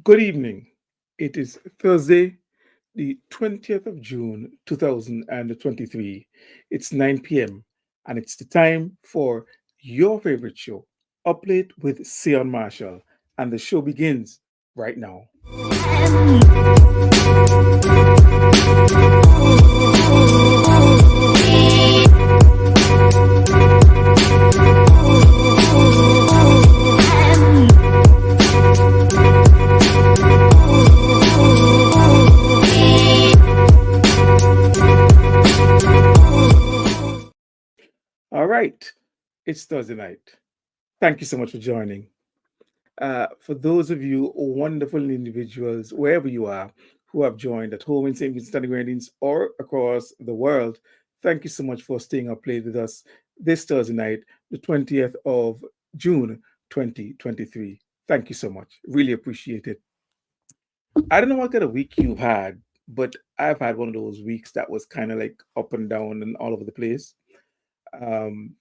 Good evening. It is Thursday, the 20th of June, 2023. It's 9 p.m., and it's the time for your favorite show, Up Late with Sion Marshall. And the show begins right now. All right, it's Thursday night. Thank you so much for joining. For those of you wonderful individuals, wherever you are, who have joined at home in St. Vincent and the Grenadines or across the world, thank you so much for staying up late with us this Thursday night, the 20th of June, 2023. Thank you so much. Really appreciate it. I don't know what kind of week you've had, but I've had one of those weeks that was kind of like up and down and all over the place, um,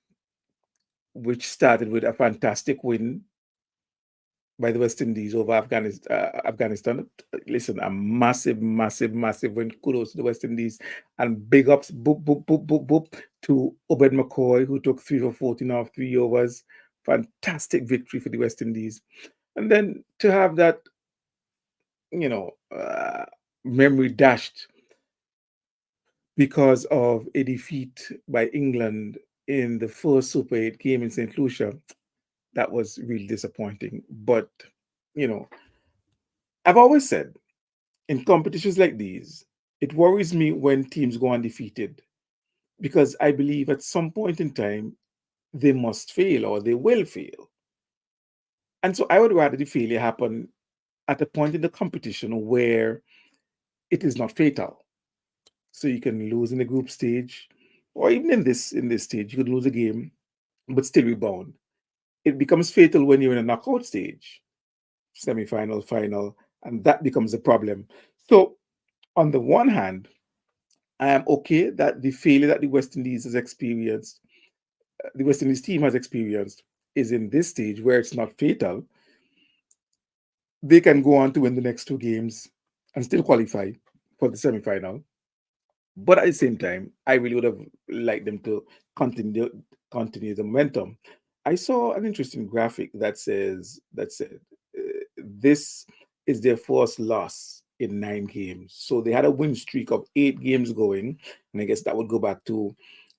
which started with a fantastic win by the West Indies over Afghanistan. Listen, a massive, massive, massive win. Kudos to the West Indies. And big ups, boop, boop, boop, boop, boop, to Obed McCoy, who took 3 for 14 off 3 overs. Fantastic victory for the West Indies. And then to have that, you know, memory dashed because of a defeat by England in the first Super 8 game in St. Lucia, that was really disappointing. But, you know, I've always said in competitions like these, it worries me when teams go undefeated because I believe at some point in time they must fail or they will fail. And so I would rather the failure happen at a point in the competition where it is not fatal. So you can lose in the group stage, or even in this stage, you could lose a game, but still rebound. It becomes fatal when you're in a knockout stage, semi-final, final, and that becomes a problem. So on the one hand, I am okay that the failure that the West Indies has experienced, the West Indies team has experienced, is in this stage where it's not fatal. They can go on to win the next 2 games and still qualify for the semi-final. But at the same time, I really would have liked them to continue the momentum. I saw an interesting graphic that said this is their first loss in 9 games. So they had a win streak of 8 games going, and I guess that would go back to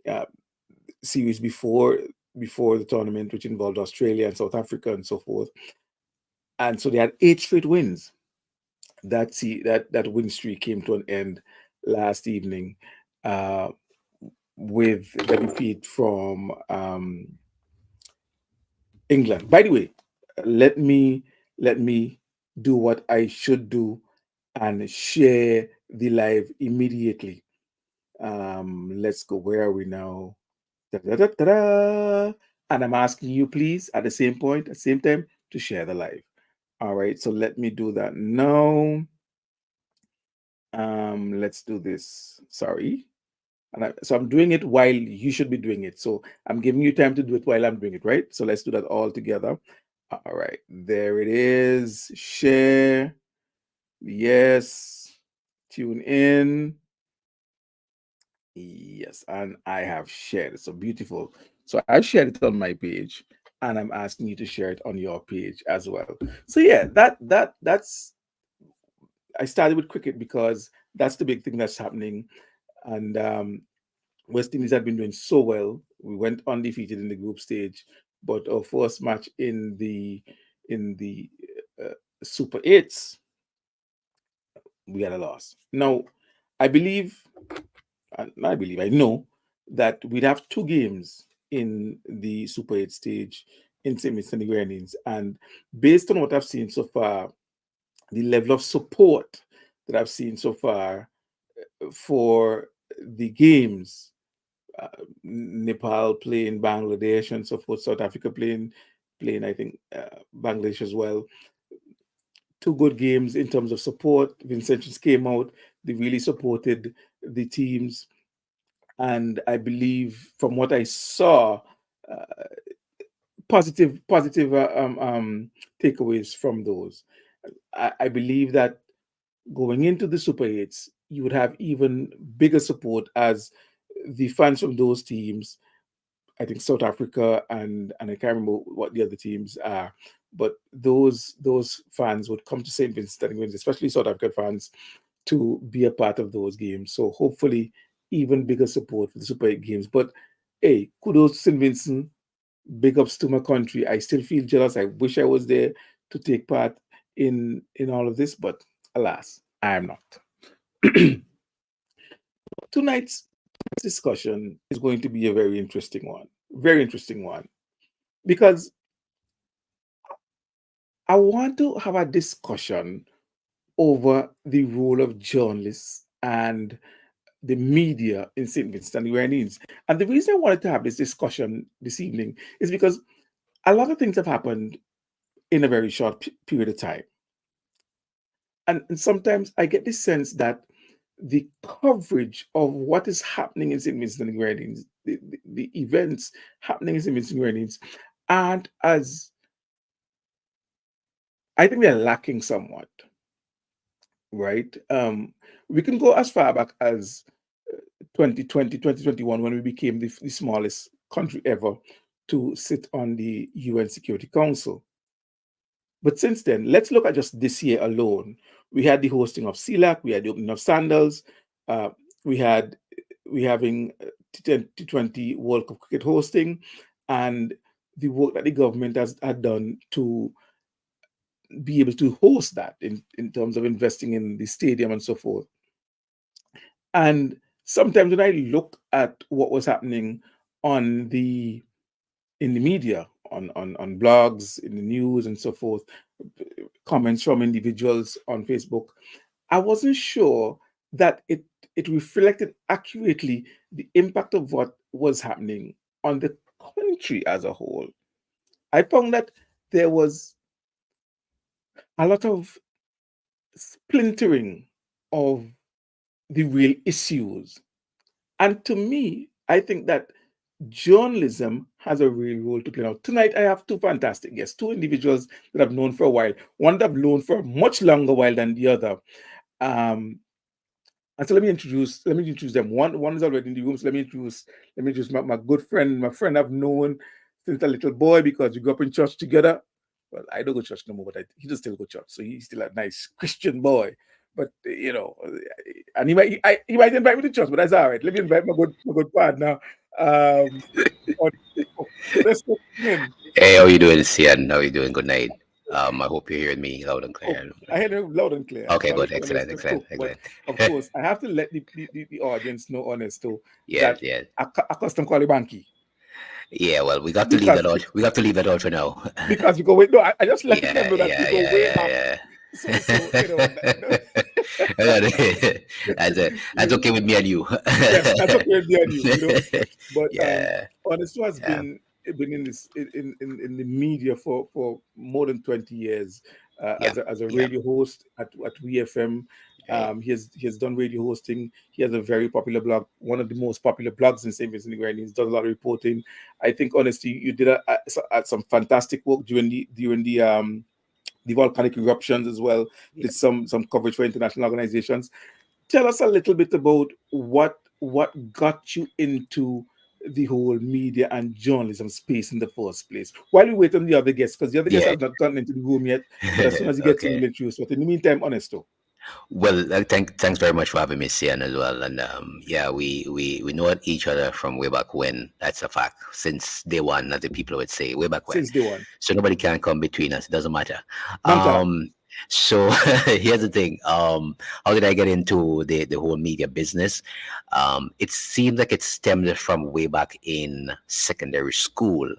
uh, series before the tournament, which involved Australia and South Africa and so forth. And so they had 8 straight wins. That win streak came to an end last evening uh, with the defeat from England. By the way, let me let me do what I should do and share the live immediately. Let's go. Where are we now? Da-da-da-da-da. And I'm asking you, please, at the same point, at the same time, to share the live. All right, so let me do that now. Let's do this. Sorry. So I'm doing it while you should be doing it. So I'm giving you time to do it while I'm doing it, right? So let's do that all together. All right, there it is. Share. Yes. Tune in. Yes, and I have shared it. So beautiful. So I shared it on my page, and I'm asking you to share it on your page as well. So yeah, that's I started with cricket because that's the big thing that's happening, and West Indies had been doing so well. We went undefeated in the group stage, but our first match in the uh, Super Eights, we had a loss. Now, I believe I know that we'd have 2 games in the Super 8 stage in St. Vincent and the Grenadines. And based on what I've seen so far, the level of support that I've seen so far for the games, uh, Nepal playing Bangladesh and so forth, South Africa playing I think Bangladesh as well. 2 good games in terms of support. Vincent just came out. They really supported the teams, and I believe from what I saw, uh, positive takeaways from those. I believe that going into the Super 8s, you would have even bigger support as the fans from those teams, I think South Africa and I can't remember what the other teams are, but those fans would come to St. Vincent and Grenadines, especially South African fans, to be a part of those games. So hopefully, even bigger support for the Super 8 games. But hey, kudos to St. Vincent. Big ups to my country. I still feel jealous. I wish I was there to take part in all of this, but alas, I am not. Tonight's discussion is going to be a very interesting one. Very interesting one. Because I want to have a discussion over the role of journalists and the media in St. Vincent and the Grenadines. And the reason I wanted to have this discussion this evening is because a lot of things have happened in a very short period of time. And sometimes I get the sense that the coverage of what is happening in St. Vincent and the Grenadines, the events happening in St. Vincent and the Grenadines, aren't as, I think they're lacking somewhat, right? We can go as far back as 2020, 2021, when we became the smallest country ever to sit on the UN Security Council. But since then, let's look at just this year alone. We had the hosting of CELAC, we had the opening of Sandals, uh, we had we having T20 World Cup cricket hosting, and the work that the government has had done to be able to host that in terms of investing in the stadium and so forth. And sometimes when I look at what was happening on the in the media, on blogs, in the news and so forth, comments from individuals on Facebook, I wasn't sure that it reflected accurately the impact of what was happening on the country as a whole. I found that there was a lot of splintering of the real issues. And to me, I think that journalism has a real role to play. Now, tonight I have two fantastic guests, two individuals that I've known for a while, one that I've known for a much longer while than the other. Um, and so let me introduce them. One is already in the room, so let me introduce my good friend, my friend I've known since a little boy because we grew up in church together. Well, I don't go to church no more, but he does still go to church, so he's still a nice Christian boy. But and he might invite me to church, but that's all right. Let me invite my good partner. Um, let's go in. Hey, how you doing, Sian? How you doing? Good night. I hope you're hearing me loud and Oh, clear. I heard him loud and clear. I Okay, call good. it Excellent, Ernesto excellent, Cook, but excellent. of course, I have to let the audience know, Ernesto, Yeah, that yeah, I custom call you Banky yeah. Well, we got to leave because that out. We got to leave that out for now. because we go wait. No, I just letting them Yeah, know that we yeah, go yeah, way yeah, back. yeah. So That's okay with me and you. yes, that's okay with me and you. But Yeah, Ernesto has yeah. been in this in the media for more than 20 years Yeah, as a yeah. radio host at WeFM. Right. He has done radio hosting. He has a very popular blog, one of the most popular blogs in St. Vincent and the Grenadines. Does a lot of reporting. I think honestly, you did some fantastic work the volcanic eruptions as well. Yeah. Did some coverage for international organizations. Tell us a little bit about what got you into the whole media and journalism space in the first place. While we wait on the other guests, because the other guests Yeah. have not gotten into the room yet, but as soon as he gets in, Okay. we'll introduce. But in the meantime, Honesto. Well, thanks very much for having me, Sian, as well. And yeah, we know each other from way back when. That's a fact. Since day one, as the people would say, way back when. Since day one. So nobody can come between us. It doesn't matter. None can. So here's the thing. How did I get into the whole media business? It seems like it stemmed from way back in secondary school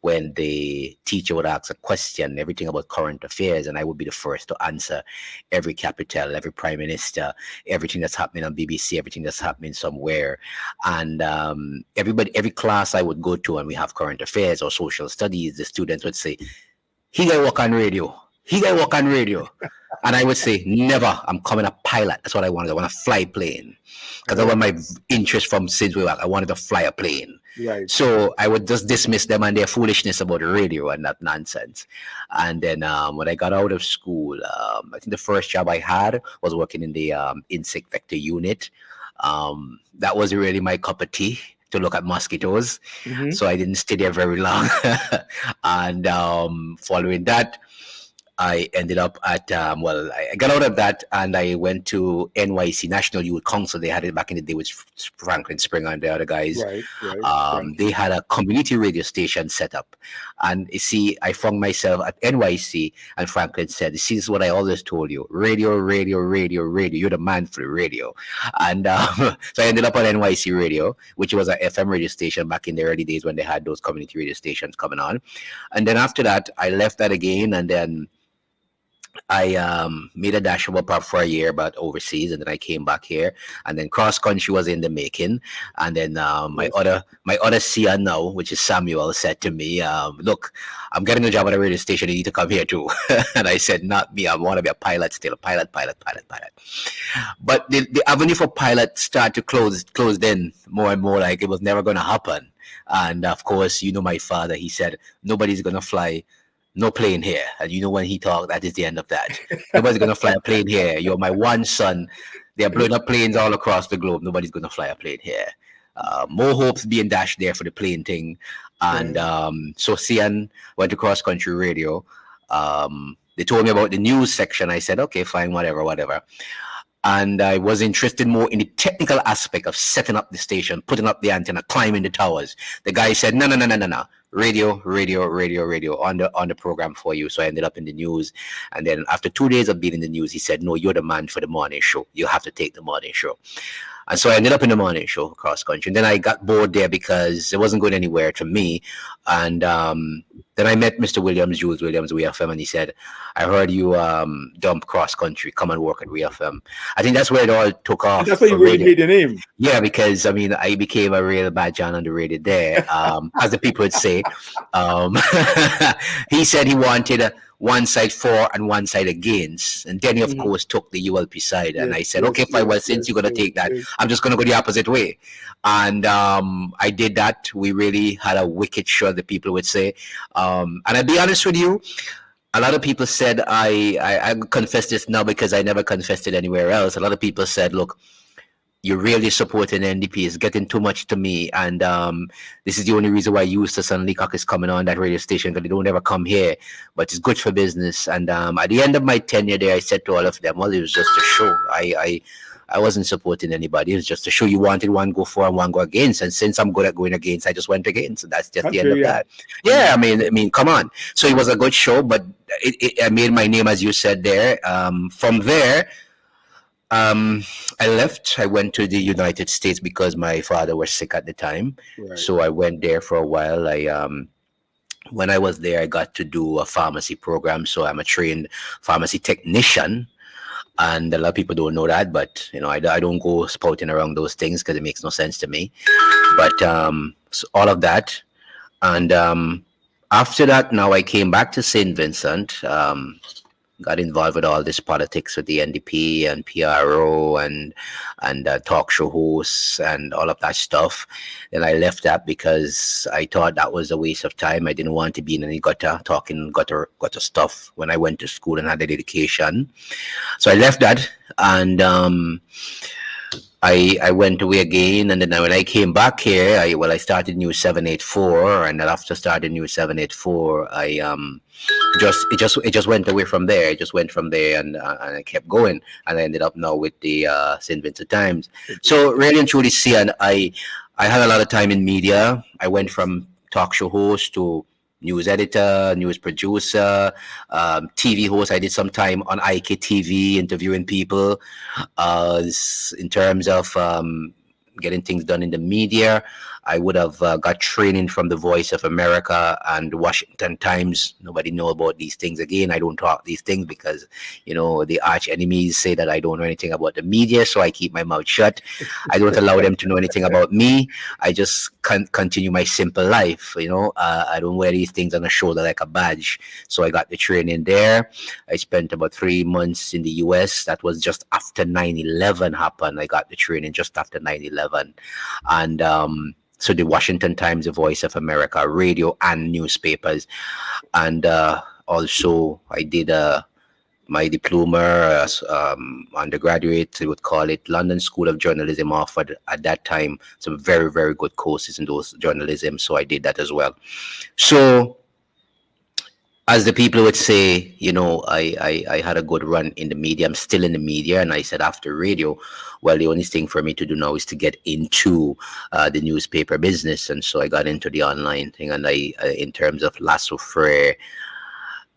when the teacher would ask a question, everything about current affairs, and I would be the first to answer every capital, every prime minister, everything that's happening on BBC, everything that's happening somewhere. And every class I would go to and we have current affairs or social studies, the students would say, he got work on radio. He got work on radio. And I would say, never. I'm coming a pilot. That's what I wanted. I want to fly a plane. Because that was Very my nice. interest from since we were. I wanted to fly a plane. Right. So I would just dismiss them and their foolishness about the radio and that nonsense. And then when I got out of school, I think the first job I had was working in the insect vector unit. That was really my cup of tea, to look at mosquitoes. Mm-hmm. So I didn't stay there very long. And following that, I ended up at well, I got out of that and I went to NYC National Youth Council. They had it back in the day with Franklin Springer and the other guys. Right. Right. They Frankie. had a community radio station set up, and you see, I found myself at NYC, and Franklin said, "This is what I always told you: radio, radio, radio, radio. You're the man for the radio." And so I ended up on NYC Radio, which was a FM radio station back in the early days when they had those community radio stations coming on. And then after that, I left that again, and then I made a dash of a pop for a year, but overseas, and then I came back here, and then cross country was in the making, and then Yes. my other seer now, which is Samuel, said to me, "Look, I'm getting a job at a radio station. You need to come here too." And I said, "Not me. I want to be a pilot still, pilot, pilot, pilot, pilot." But the avenue for pilot started to close in more and more, like it was never going to happen. And of course, you know my father. He said nobody's going to fly no plane here. And you know when he talked, that is the end of that. Nobody's gonna fly a plane here. You're my one son. They're blowing up planes all across the globe. Nobody's gonna fly a plane here. More hopes being dashed there for the plane thing. And Right. so Cian went to cross country radio. They told me about the news section. I said, okay, fine, whatever, whatever. And I was interested more in the technical aspect of setting up the station, putting up the antenna, climbing the towers. The guy said, no, no, no, no, no, no. Radio, radio, radio, radio on the program for you. So I ended up in the news. And then after 2 days of being in the news, he said, no, you're the man for the morning show. You have to take the morning show. And so I ended up in the morning show cross country. And then I got bored there because it wasn't going anywhere to me. And then I met Mr. Williams, Jules Williams, WFM, and he said, I heard you dump cross country, come and work at WFM. I think that's where it all took And off that's why you for really radio. made your name. Yeah, because I mean, I became a real bad John on the radio there, as the people would say. Um, he said he wanted one side for and one side against, and then he of Mhm. course took the ULP side, and I Yes. said, Yes. okay, fine. Well, Yes. since Yes. you're gonna Yes. take that, Yes. I'm just gonna go the opposite way, and I did that. We really had a wicked show, the people would say, and I'll be honest with you. A lot of people said I confess this now because I never confessed it anywhere else. A lot of people said, look, you're really supporting NDP. It's getting too much to me. And this is the only reason why Eustace and Leacock is coming on that radio station, because they don't ever come here. But it's good for business. And at the end of my tenure there, I said to all of them, well, it was just a show. I wasn't supporting anybody. It was just a show. You wanted one go for and one go against. And since I'm good at going against, I just went against. So that's just the end of Contrary, yeah. that. Yeah, I mean, come on. So it was a good show, but I made my name, as you said there. From there, I left. I went to the United States because my father was sick at the time. Right. So I went there for a while. When I was there, I got to do a pharmacy program. So I'm a trained pharmacy technician. And a lot of people don't know that, but you know, I don't go spouting around those things because it makes no sense to me. But so all of that, and after that, now I came back to St. Vincent. Got involved with all this politics with the NDP and PRO and talk show hosts and all of that stuff. Then I left that because I thought that was a waste of time. I didn't want to be in any gutter stuff when I went to school and had the education. So I left that, and I went away again, and then when I came back here, I started News 784, and then after starting News 784, it just went away from there. It just went from there, and I kept going, and I ended up now with the St. Vincent Times. So really and truly, see, and I had a lot of time in media. I went from talk show host to news editor, news producer, TV host. I did some time on IKTV interviewing people in terms of getting things done in the media. I would have got training from the Voice of America and Washington Times. Nobody know about these things. Again, I don't talk these things because, you know, the arch enemies say that I don't know anything about the media, so I keep my mouth shut. I don't allow them to know anything about me. I just continue my simple life, you know. I don't wear these things on the shoulder like a badge. So I got the training there. I spent about 3 months in the US. That was just after 9/11 happened. I got the training just after 9/11. And so the Washington Times, the Voice of America, radio and newspapers, and also I did my diploma as undergraduate, they would call it London School of Journalism, offered at that time some very, very good courses in those journalism. So I did that as well. So as the people would say, I had a good run in the media. I'm still in the media. And I said after radio, well, the only thing for me to do now is to get into the newspaper business. And so I got into the online thing. And in terms of Lasso Frere,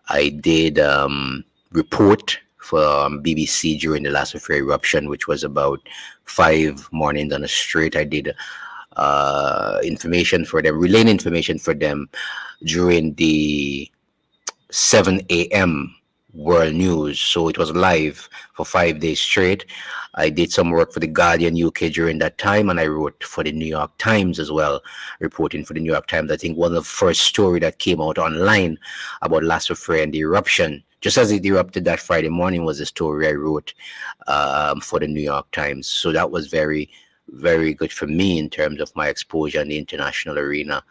I did report for BBC during the last affair eruption, which was about 5 mornings on a straight. I did information for them, relaying information for them during the 7 a.m. world news. So it was live for 5 days straight. I did some work for the Guardian UK during that time, and I wrote for the New York Times as well, reporting for the New York Times. I think one of the first story that came out online about Lasso Frere and the eruption, just as it erupted that Friday morning, was a story I wrote for the New York Times. So that was very, very good for me in terms of my exposure in the international arena.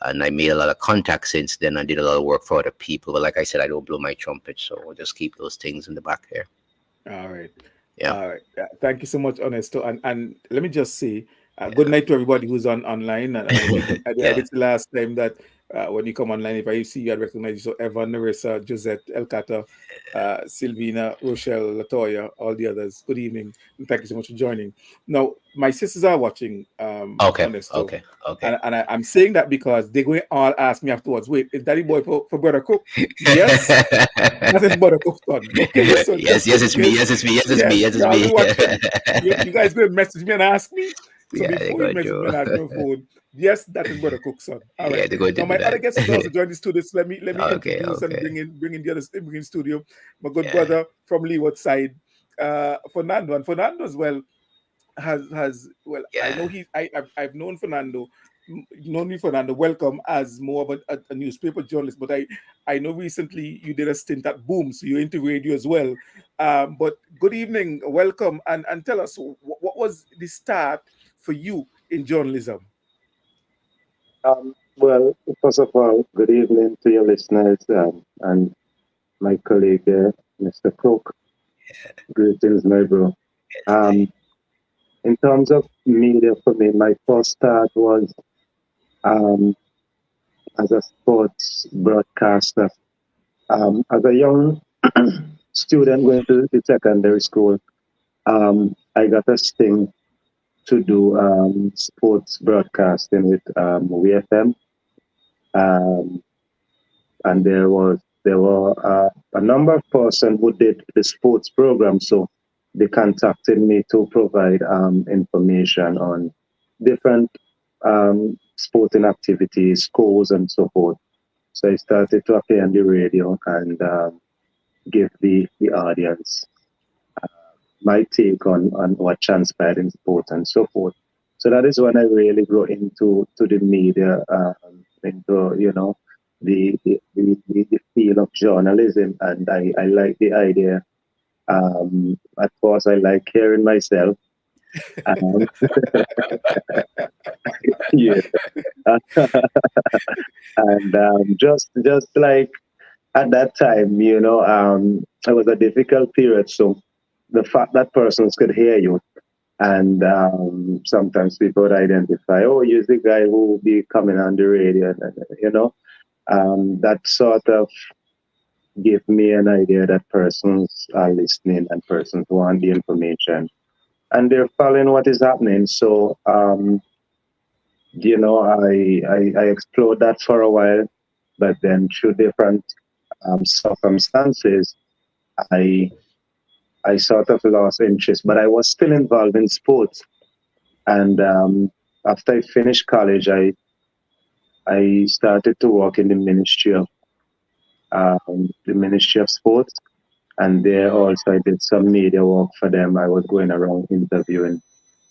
And I made a lot of contacts since then. I did a lot of work for other people. But like I said, I don't blow my trumpet, so I'll just keep those things in the back here. All right. Yeah. All right. Thank you so much, Ernesto. And let me just say, good Yeah. night to everybody who's online. And I Yeah. did the last time that when you come online, if I see you, I recognize you. So Evan, Narissa, Josette, Elkata, Silvina, Rochelle, Latoya, all the others. Good evening. And thank you so much for joining. Now, my sisters are watching Okay. Ernesto. Okay. Okay. And I'm saying that because they're going to all ask me afterwards, wait, is Daddy Boy for Brother Cook? Yes. That is Brother Cook's son. Okay, so Yes. just Yes, in it's me. case, Yes, it's me. Yes, it's me. yes, Yes, it's y'all be me. watching. You guys going to message me and ask me. So Yeah, they before you go message me Joe. and ask me on phone, yes, that is Brother Cook's son. All Yeah, right. they're going to Now do my other that. guest has also joined the studio. So let me Okay. introduce and Okay. bring in the others bring in studio. My good Yeah. brother from Leeward side, Fernando, and Fernando as well has well, I know Yeah. I've known known you Fernando, welcome as more of a newspaper journalist, but I know recently you did a stint at Boom, so you're into radio as well. But good evening, welcome, and tell us what was the start for you in journalism. Well, first of all, good evening to your listeners and my colleague, Mr. Crooke. Greetings, my bro. Um, in terms of media for me, my first start was um, as a sports broadcaster. As a young student going to the secondary school, I got a sting to do sports broadcasting with WFM. Um, and there were a number of persons who did the sports program. So they contacted me to provide information on different sporting activities, schools, and so forth. So I started to appear on the radio and give the audience my take on what transpired in sport and so forth. So that is when I really got into the media, into the field of journalism, and I like the idea. At first, I like hearing myself. Um, yeah, and just like at that time, it was a difficult period. So the fact that persons could hear you, and sometimes people would identify, oh, you're the guy who will be coming on the radio, that sort of give me an idea that persons are listening and persons want the information and they're following what is happening. So, I explored that for a while, but then through different circumstances, I I sort of lost interest, but I was still involved in sports. And after I finished college, I started to work in the Ministry of Sports, and there also I did some media work for them. I was going around interviewing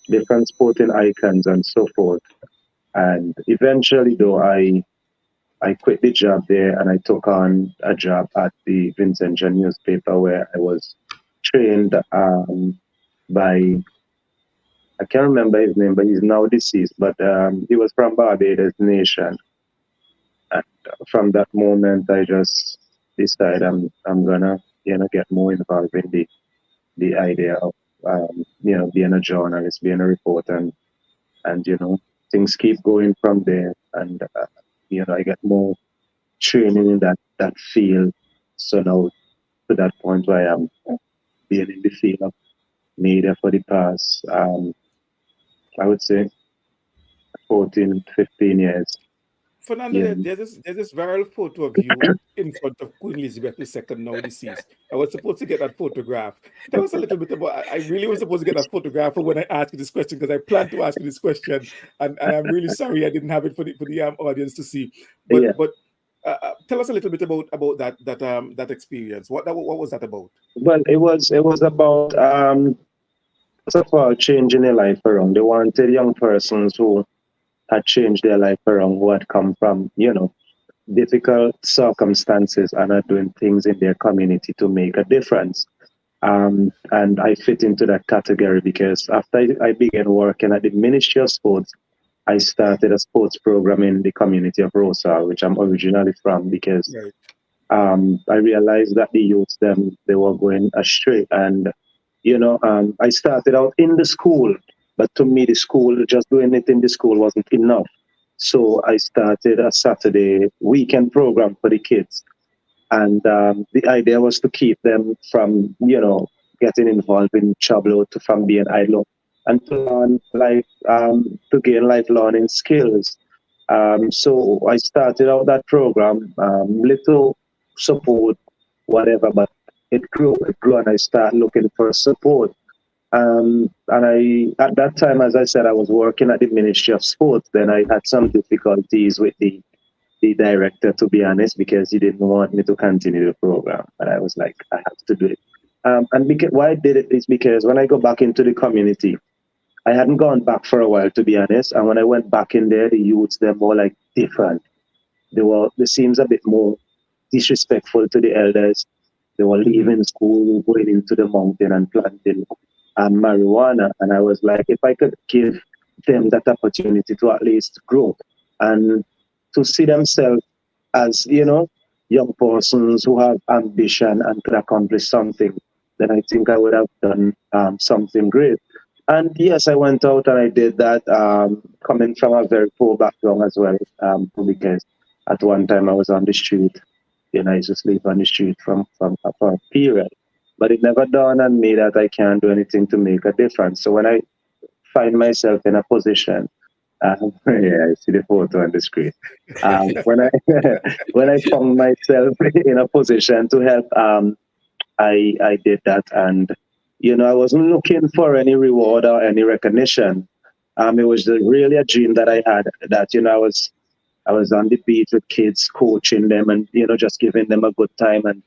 different sporting icons and so forth. And eventually, though, I quit the job there and I took on a job at the Vincent newspaper where I was trained by I can't remember his name, but he's now deceased. But he was from Barbados nation. And from that moment, I just decided I'm gonna get more involved in the idea of being a journalist, being a reporter, and things keep going from there. And I get more training in that field. So now to that point where I am being in the field of media for the past, I would say 14, 15 years. Fernando, Yeah, there's this viral photo of you in front of Queen Elizabeth II, now deceased. I was supposed to get that photograph. Tell us a little bit about. I really was supposed to get that photograph for when I asked you this question, because I planned to ask you this question, and I'm really sorry I didn't have it for the audience to see. yeah. But tell us a little bit about that experience. What was that about? Well, it was about first of all changing their life around. They wanted young persons who had changed their life around, who had come from difficult circumstances and are doing things in their community to make a difference. And I fit into that category because after I began working at the Ministry of Sports, I started a sports program in the community of Rosal, which I'm originally from, because Right. I realized that the youths they were going astray, and I started out in the school, but to me the school, just doing it in the school wasn't enough. So I started a Saturday weekend program for the kids, and the idea was to keep them from getting involved in trouble, to from being idle, and to learn to gain life learning skills. So I started out that program, little support, whatever, but it grew, and I started looking for support. And at that time, as I said, I was working at the Ministry of Sports. Then I had some difficulties with the director, to be honest, because he didn't want me to continue the program. And I was like, I have to do it. And why I did it is because when I go back into the community, I hadn't gone back for a while, to be honest. And when I went back in there, the youths, they're more like different. They seems a bit more disrespectful to the elders. They were Hmm. leaving school, going into the mountain and planting marijuana. And I was like, if I could give them that opportunity to at least grow and to see themselves as, young persons who have ambition and could accomplish something, then I think I would have done something great. And yes, I went out and I did that, coming from a very poor background as well, because at one time I was on the street. I used to sleep on the street from for a period. But it never dawned on me that I can't do anything to make a difference. So when I find myself in a position, yeah, I see the photo on the screen. When I when I found myself in a position to help, I did that, and I wasn't looking for any reward or any recognition. It was really a dream that I had, that I was on the beat with kids, coaching them, and just giving them a good time, and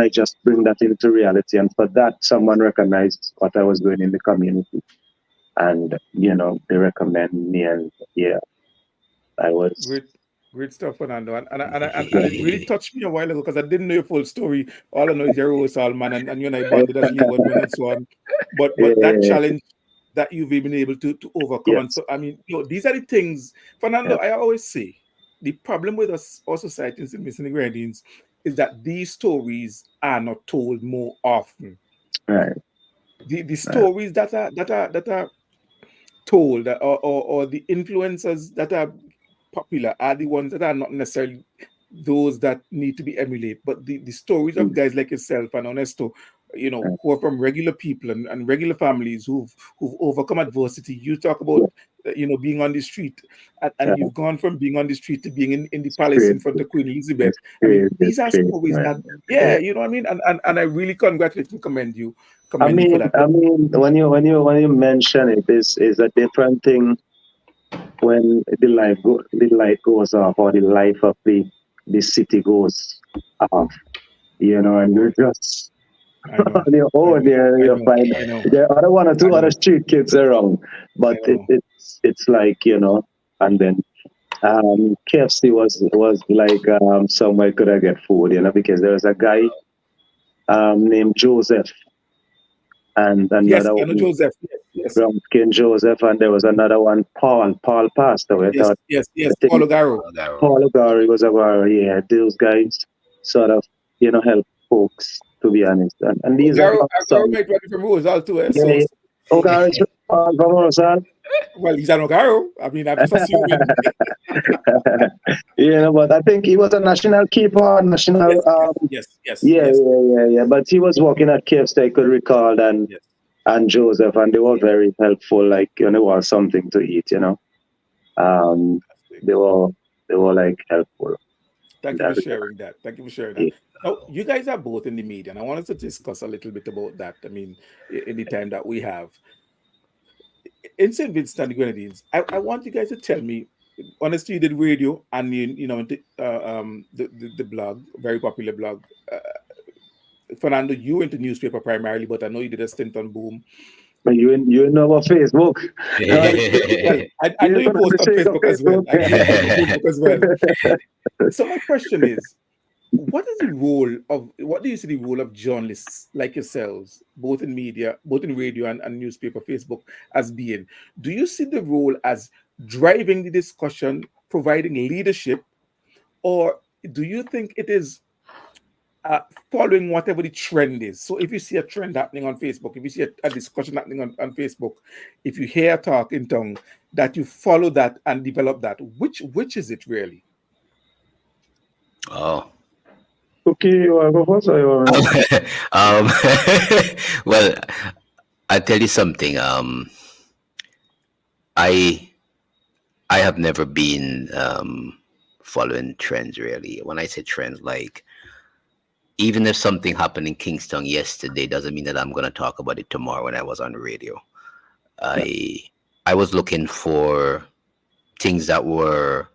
I just bring that into reality. And for that, someone recognized what I was doing in the community, and they recommend me, and yeah, I was. Great, great stuff, Fernando. And it really touched me a while ago, because I didn't know your full story. All I know is you're a Salman, and you and I bonded as Leeward men and so on. But that Yeah, challenge that you've been able to overcome. And yes, so, I mean, these are the things, yeah, Fernando, I always say the problem with us, our society in missing ingredients, is that these stories are not told more often. right, The right, stories that are told, or the influencers that are popular are the ones that are not necessarily those that need to be emulated, but the stories of mm, guys like yourself and Ernesto, right, who are from regular people, and regular families who've overcome adversity. You talk about yeah, being on the street, and right. you've gone from being on the street to being in the It's palace in front crazy. of Queen Elizabeth. It's I mean, crazy. It's these are crazy, stories that, man. It's yeah, crazy. you know what I mean, and I really congratulate and I commend you for mean, that. I But mean, when you mention it, is a different thing when the light goes off, or the life of the city goes off. oh And you're boy, just I know, on your I own know, there. I You know, find I know, there are one or I two other know, street kids around, I but know. it's like, and then KFC was like, somewhere could I get food, because there was a guy named Joseph, and Yes, another I know one. Joseph. yes, Brown Skin Joseph, and there was another one, Paul. Paul passed away. I yes, thought, yes, I yes. think Paulo Garo. Garo. Paul O'Gara was a warrior. Yeah, those guys sort of, help folks, to be honest. And these are not Garo songs. might run from Rosal too. Yeah, yeah. O'Gara is from Rosal. Well, he's an Ogaro. I mean, I'm just assuming. Yeah, but I think he was a national keeper, national. Yes, yes, yes, yes, Yeah, yes, yeah, yeah, yeah. But he was working at KFC, I could recall, yes. and Joseph, and they were very helpful. Like, it was something to eat. Um, they were they were like helpful in Thank you that for regard. sharing that. Thank you for sharing that. Yeah. Now, you guys are both in the media, and I want us to discuss a little bit about that. I mean, in the time that we have. In St. Vincent and the Grenadines, I want you guys to tell me, honestly, you did radio and the blog, very popular blog. Fernando, you went to newspaper primarily, but I know you did a stint on Boom. But you know about Facebook. Well, I know You you don't have post to on say no Facebook as well. Facebook. I know you post on Facebook as well. So my question is, what do you see the role of journalists like yourselves, both in media, both in radio and newspaper, Facebook, as being? Do you see the role as driving the discussion, providing leadership, or do you think it is uh, following whatever the trend is? So if you see a trend happening on Facebook, if you see a discussion happening on Facebook, if you hear a talk in tongue, that you follow that and develop that. Which is it really? Oh. Okay, you want to go first or you want me? um, well, I'll tell you something. I I have never been following trends really. When I say trends, like even if something happened in Kingston yesterday, doesn't mean that I'm gonna talk about it tomorrow when I was on radio. Yeah. I I was looking for things that were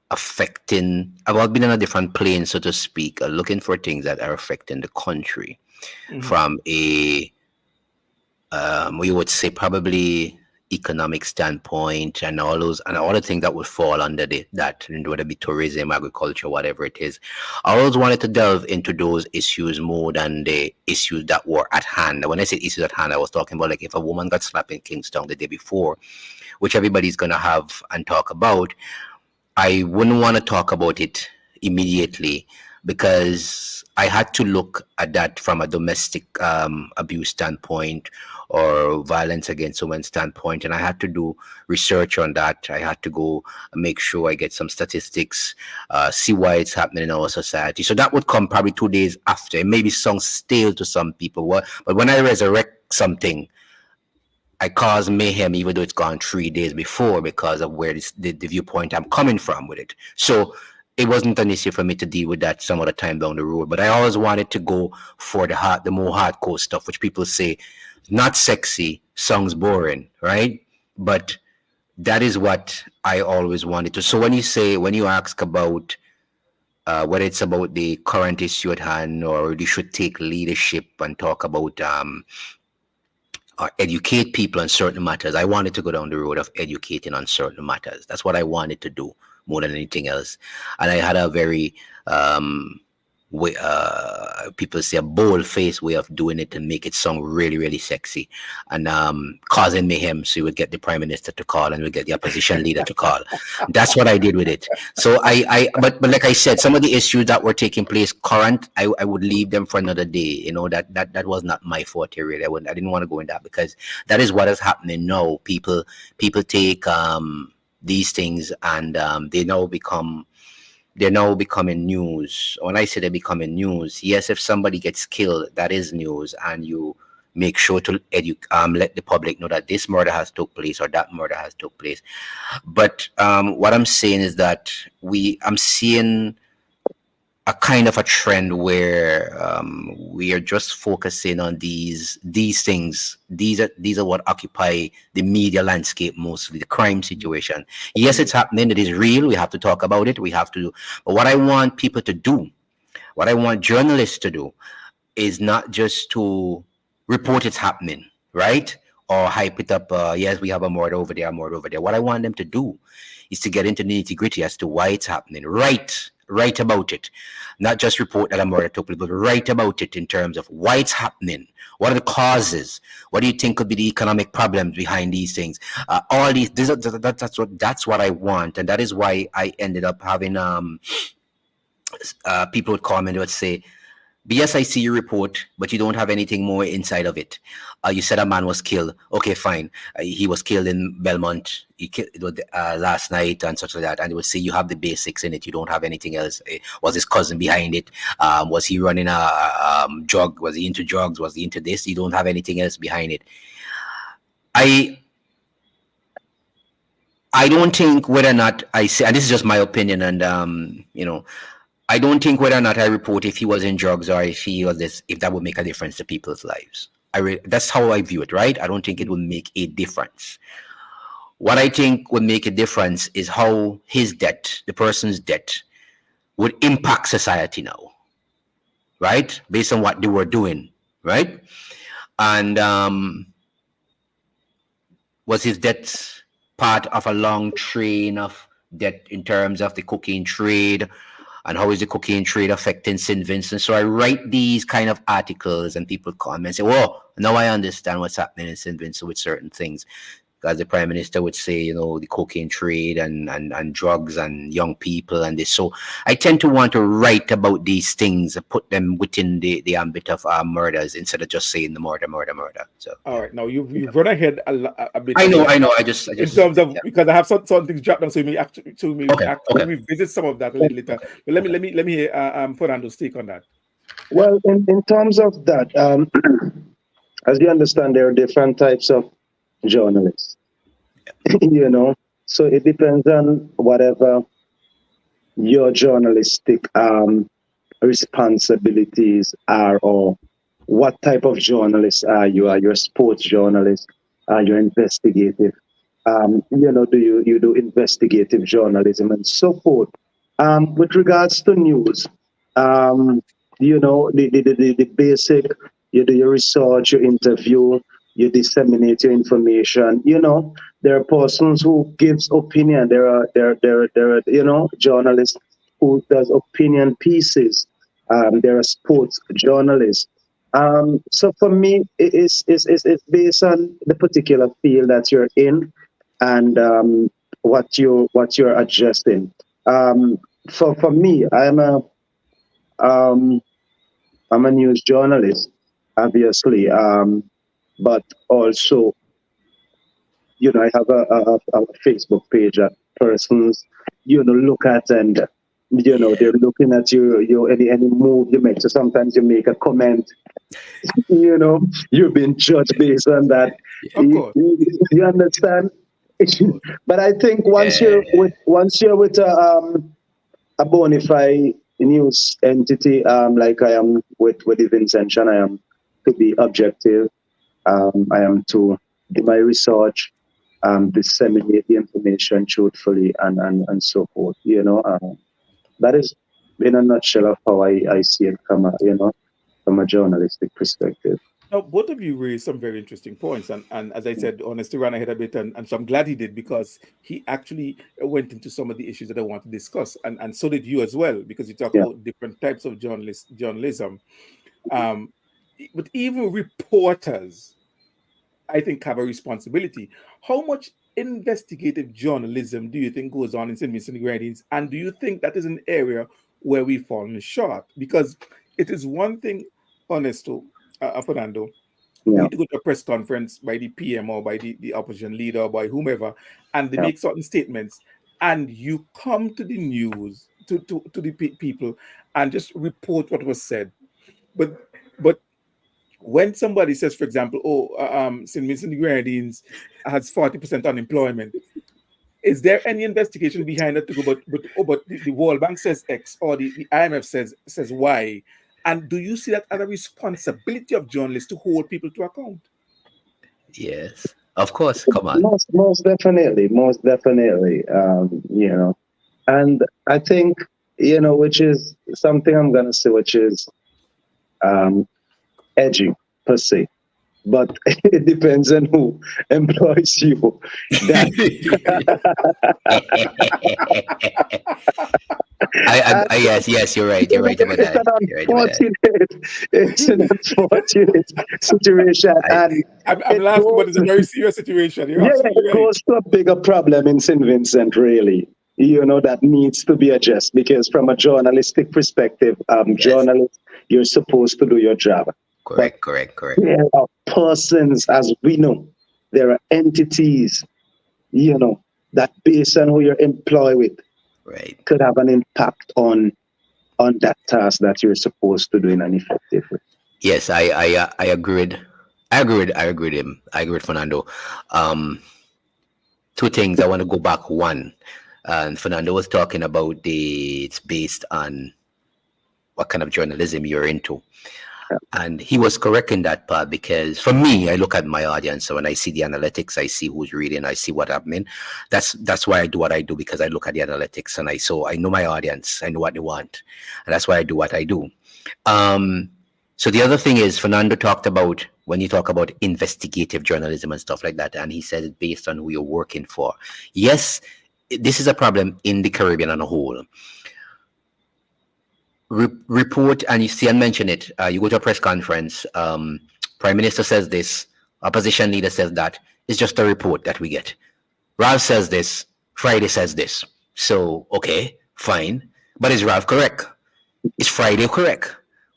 affecting. I've been on a different plane, so to speak, looking for things that are affecting the country Mhm. from a we would say probably economic standpoint and all the things that would fall under that, whether it be tourism, agriculture, whatever it is. I always wanted to delve into those issues more than the issues that were at hand. When I say issues at hand, I was talking about like if a woman got slapped in Kingston the day before, which everybody's gonna have and talk about. I wouldn't want to talk about it immediately because I had to look at that from a domestic abuse standpoint or violence against women standpoint, and I had to do research on that. I had to go make sure I get some statistics, see why it's happening in our society. So that would come probably 2 days after. It may sound stale to some people, but when I resurrect something, I cause mayhem even though it's gone 3 days before because of where the viewpoint I'm coming from with it. So it wasn't an issue for me to deal with that some other time down the road. But I always wanted to go for the more hardcore stuff, which people say not sexy, songs boring, right? But that is what I always wanted to. So when you ask about whether it's about the current issue at hand or you should take leadership and talk about or educate people on certain matters. I wanted to go down the road of educating on certain matters. That's what I wanted to do more than anything else. And I had a very way, people say a bold-faced way of doing it and make it sound really, really sexy and causing mayhem. So you would get the prime minister to call and we get the opposition leader to call. That's what I did with it. So but like I said, some of the issues that were taking place current, I would leave them for another day. That was not my forte really. I didn't want to go in that because that is what is happening now. People take these things and they're now becoming news. When I say they're becoming news, yes, if somebody gets killed, that is news, and you make sure to let the public know that this murder has took place or that murder has took place. But what I'm saying is that I'm seeing a kind of a trend where we are just focusing on these things. These are what occupy the media landscape mostly. The crime situation. Yes, it's happening. It is real. We have to talk about it. We have to. But what I want people to do, what I want journalists to do, is not just to report it's happening, right? Or hype it up. Yes, we have a murder over there, a murder over there. What I want them to do is to get into the nitty gritty as to why it's happening, right? write about it, not just report that a murder took place, but write about it in terms of why it's happening. What are the causes? What do you think could be the economic problems behind these things? All these, that's what I want, and that is why I ended up having people would call me and would say, "Yes, I see your report, but you don't have anything more inside of it. You said a man was killed. Okay, fine. He was killed in Belmont. He killed it was, last night and such like that." And they would say, "You have the basics in it. You don't have anything else. Was his cousin behind it? Was he running a drug? Was he into drugs? Was he into this? You don't have anything else behind it." I I don't think whether or not I say, and this is just my opinion, and I don't think whether or not I report if he was in drugs or if he was this, if that would make a difference to people's lives. That's how I view it, right? I don't think it would make a difference. What I think would make a difference is how his death, the person's death, would impact society now, right? Based on what they were doing, right? And was his death part of a long train of death in terms of the cocaine trade? And how is the cocaine trade affecting St. Vincent? So I write these kind of articles and people come and say, "Whoa, now I understand what's happening in St. Vincent with certain things." As the Prime Minister would say, the cocaine trade and drugs and young people and this. So I tend to want to write about these things, put them within the ambit of murders instead of just saying the murder, murder, murder. So all right, now you've run ahead a bit. I know. I just in terms of yeah. because I have some things dropped down, so we actually Okay. revisit some of that a little later. But let me hear Fernando's take on that. Well, in terms of that, as you understand, there are different types of journalists. So it depends on whatever your journalistic responsibilities are, or what type of journalist are you? Are you a sports journalist? Are you investigative? Do you do investigative journalism and so forth? With regards to news, the basic, you do your research, you interview, you disseminate your information. There are persons who gives opinion. There are journalists who does opinion pieces. There are sports journalists. So for me, it's based on the particular field that you're in and what you're adjusting. For me, um, I'm a news journalist, obviously, but also, I have a Facebook page that persons, look at, and they're looking at any move you make. So sometimes you make a comment, you're being judged based on that. Of course. You understand? But I think once Yeah. you're with a bona fide news entity, like I am with the Vincent, I am to be objective. I am to do my research, disseminate the information truthfully, and so forth. That is in a nutshell of how I see it from a journalistic perspective. Now, both of you raised some very interesting points, and as I said, Ernesto ran ahead a bit, and so I'm glad he did because he actually went into some of the issues that I want to discuss, and so did you as well, because you talk Yeah. about different types of journalism. But even reporters, I think, have a responsibility. How much investigative journalism do you think goes on in St. Vincent and the Grenadines, and do you think that is an area where we've fallen short? Because it is one thing, Ernesto, Fernando, for Yeah. you to go to a press conference by the PM or by the opposition leader or by whomever, and they Yeah. make certain statements, and you come to the news, to the people, and just report what was said. But when somebody says, for example, St. Vincent and the Grenadines has 40% unemployment, is there any investigation behind that to go? But the World Bank says X, or the IMF says Y, and do you see that as a responsibility of journalists to hold people to account? Yes. Of course. Come on. Most definitely, most definitely. And I think, which is something I'm gonna say, which is um, edgy per se. but it depends on who employs you. That Yes, you're right. You're right about it's that. an You're right about that. it's an unfortunate situation, I, and I'm it laughing, but goes. it's a very serious situation. You're Yeah, absolutely it right. goes to a bigger problem in St. Vincent, really. That needs to be addressed because, from a journalistic perspective, yes, journalists, you're supposed to do your job. But correct. there are persons, as we know, there are entities, that based on who you're employed with Right. could have an impact on that task that you're supposed to do in an effective way. Yes, I agreed. I agreed him. I agree with Fernando. Um, Two things I want to go back. One, and Fernando was talking about it's based on what kind of journalism you're into. And he was correct in that part because for me, I look at my audience. So when I see the analytics, I see who's reading, I see what's happening. That's why I do what I do because I look at the analytics and I know my audience, I know what they want, and that's why I do what I do. Um, so the other thing is Fernando talked about when you talk about investigative journalism and stuff like that, and he said it based on who you're working for. Yes, this is a problem in the Caribbean on a whole. Report, and you see and mention it. You go to a press conference. Prime Minister says this. Opposition leader says that. It's just a report that we get. Ralph says this. Friday says this. So okay, fine. But is Ralph correct? Is Friday correct?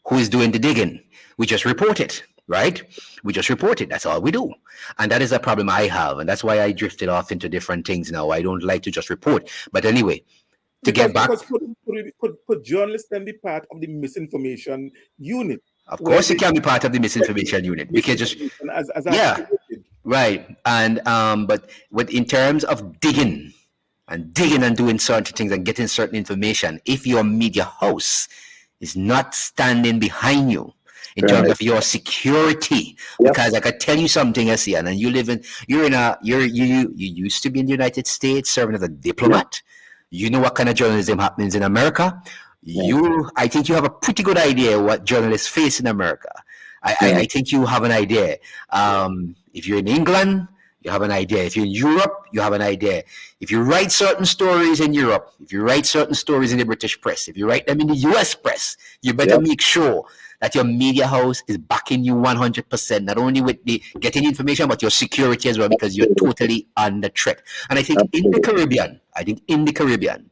Who is doing the digging? We just report it, right? We just report it. That's all we do. And that is a problem I have. And that's why I drifted off into different things now. I don't like to just report. But anyway, to get back. Because put journalists can be part of the misinformation unit Of where course, it they can be part of the misinformation unit because just misinformation as yeah, articulated. right. And but in terms of digging and doing certain things and getting certain information, if your media house is not standing behind you in terms Right. of your security, Yep. because I could tell you something, Asian, and you used to be in the United States serving as a diplomat. You know what kind of journalism happens in America. I think you have a pretty good idea what journalists face in America. I think you have an idea. If you're in England, you have an idea. If you're in Europe, you have an idea. If you write certain stories in Europe, if you write certain stories in the British press, if you write them in the US press, you better make sure that your media house is backing you 100%, not only with the getting information, but your security as well, because you're totally under threat. And I think in the Caribbean,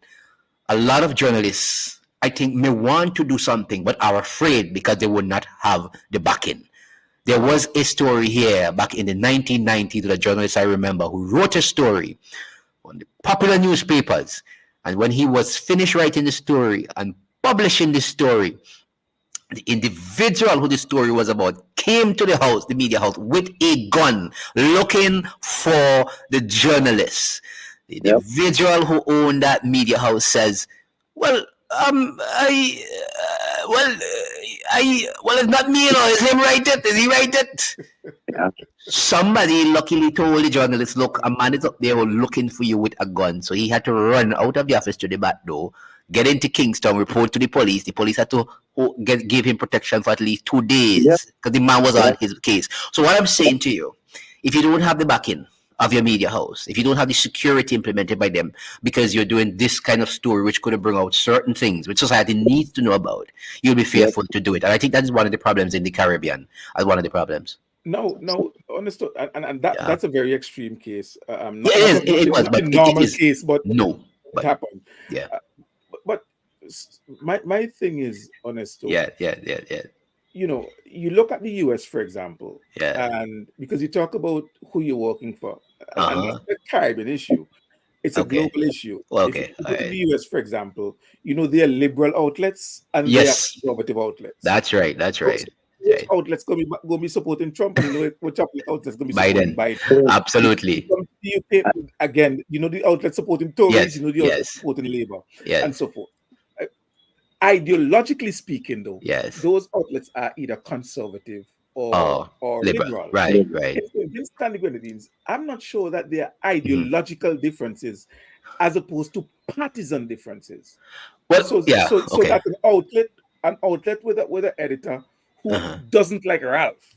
a lot of journalists, I think, may want to do something, but are afraid because they would not have the backing. There was a story here back in the 1990s with a journalist I remember who wrote a story on the popular newspapers. And when he was finished writing the story and publishing the story, the individual who the story was about came to the house, the media house, with a gun looking for the journalist. The individual who owned that media house says, well, it's not me, it's him write it. Is he write it? Somebody luckily told the journalist, look, a man is up there looking for you with a gun. So he had to run out of the office to the back door, get into Kingston, report to the police. The police had to give him protection for at least 2 days because the man was on his case. So what I'm saying to you, if you don't have the backing of your media house, if you don't have the security implemented by them, because you're doing this kind of story which could bring out certain things which society needs to know about, you'll be fearful to do it. And I think that is one of the problems in the Caribbean, as one of the problems. No, understood, and that's a very extreme case. Not, Yeah, not, it was, not but a it normal is case, but no, it but happened. yeah, But my thing is, Ernesto, yeah. you look at the US, for example, Yeah. and because you talk about who you're working for, and that's the Caribbean issue. It's a Okay. global issue. Well, If you okay. go to the US, for example, there are liberal outlets and there are Yes, conservative outlets. that's right. That's Those right. those outlets going to be supporting Trump, and which outlets going to be supporting Biden. Biden. Absolutely. From the UK, again, the outlets supporting Tories, Yes. the outlets Yes. supporting Labour, and Yes. so forth. Ideologically speaking, though, Yes. those outlets are either conservative Oh, or liberal. liberal. Right. Right. Against Stanley Grenadines, I'm not sure that there are Mhm. ideological differences as opposed to partisan differences. Well, So yeah. Okay. that an outlet with an editor who Uh-huh. doesn't like Ralph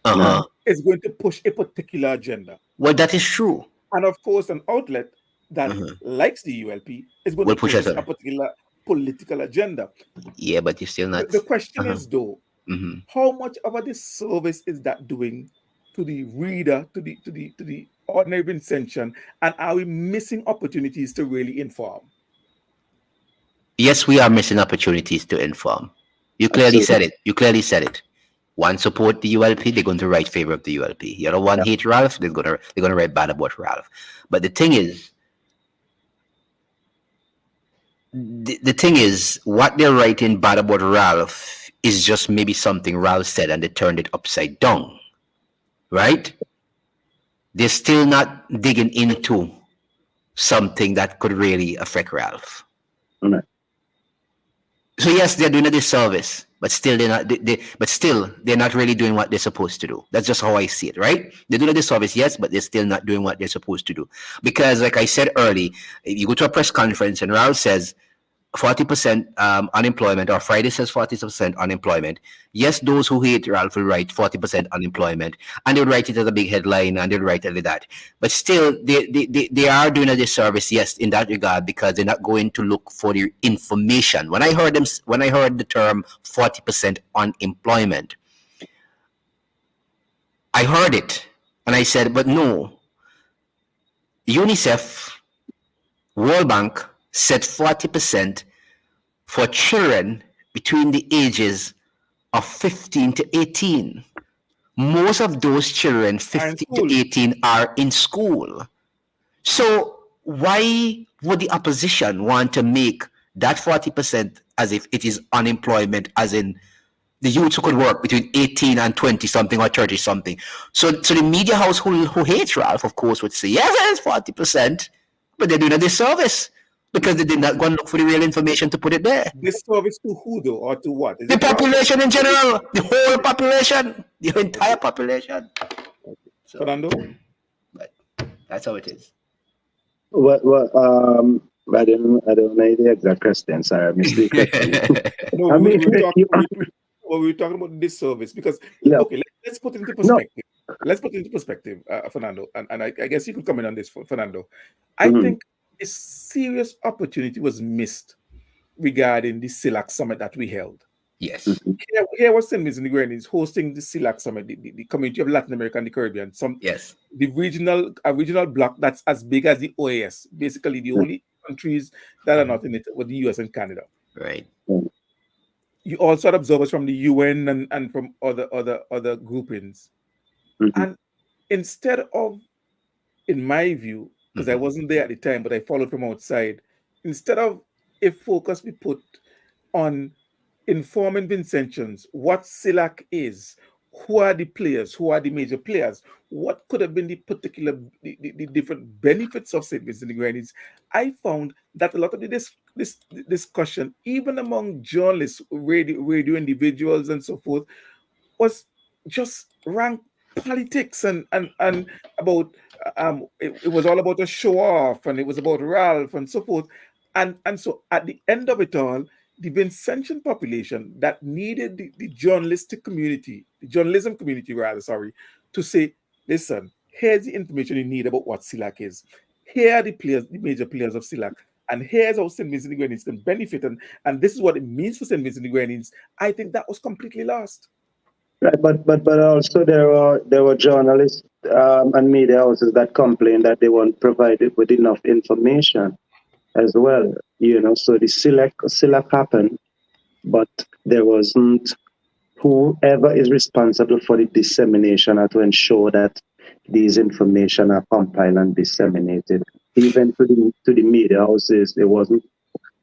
Uh-huh. is going to push a particular agenda. Well, that is true. And of course, an outlet that Mhm. likes the ULP is going to We'll push push us a on. particular political agenda. Yeah, but you're still not. The question Uh-huh. is, though, Hmm. how much of a disservice is that doing to the reader, to the ordinary Vincentian, and are we missing opportunities to really inform? Yes, we are missing opportunities to inform. You clearly Absolutely. said it. You clearly said it. One support the ULP, they're going to write favor of the ULP. The other one Yeah. hate Ralph, they're gonna write bad about Ralph. But the thing is, what they're writing bad about Ralph is just maybe something Ralph said and they turned it upside down, right? They're still not digging into something that could really affect Ralph. Right. So yes, they're doing a disservice, but still they're not really doing what they're supposed to do. That's just how I see it, right? They're doing a disservice, yes, but they're still not doing what they're supposed to do. Because like I said early, you go to a press conference and Ralph says 40% unemployment, or Friday says 40% unemployment. Yes, those who hate Ralph will write 40% unemployment, and they'll write it as a big headline, and they'll write it like that. But still, they are doing a disservice, yes, in that regard, because they're not going to look for the information. When I heard the term 40% unemployment, I heard it, and I said, but no, UNICEF, World Bank said 40% for children between the ages of 15 to 18. Most of those children, Are in 15 to school. 18, are in school. So why would the opposition want to make that 40% as if it is unemployment, as in the youths who could work between 18 and 20 something or 30 something? So the media house who hates Ralph, of course, would say, yes, it's 40%, but they're doing a disservice because they did not go and look for the real information to put it there. Disservice to who, though, or to what? Is The it Ralph? population in general, the whole population, the entire population. So, Fernando? but that's how it is. What, I don't know the exact question. Sorry, I missed the question. No, I we mean, were talking. you, We were talking about disservice because yeah, okay, let's put it into no. perspective. Let's put it into perspective, Fernando, and I guess you could comment on this, Fernando. I Mhm. think a serious opportunity was missed regarding the CELAC summit that we held. Yes, Here was St. Vincent and the Grenadines hosting the CELAC summit, the Community of Latin America and the Caribbean, yes. the regional bloc that's as big as the OAS. Basically, the only countries that are not in it were the US and Canada. Right. You also had observers from the UN and from other groupings. Mhm. And instead of, in my view, because I Mhm. wasn't there at the time, but I followed from outside, instead of a focus be put on informing Vincentians what SILAC is, who are the players, who are the major players, what could have been the different benefits of St. Vincent and the Grenadines, I found that a lot of this discussion, even among journalists, radio individuals, and so forth, was just rank politics and about it was all about a show off, and it was about Ralph and so forth, and so at the end of it all, the Vincentian population that needed the journalistic community, the journalism community rather, sorry, to say, listen, here's the information you need about what SILAC is. Here are the players, the major players of SILAC, and here's how St. Vincent and the Grenadines can benefit, and this is what it means for St. Vincent and the Grenadines. I think that was completely lost. Right, but also there were journalists and media houses that complained that they weren't provided with enough information as well. So the select happened, but there wasn't whoever is responsible for the dissemination or to ensure that these information are compiled and disseminated. Even to the media houses, it wasn't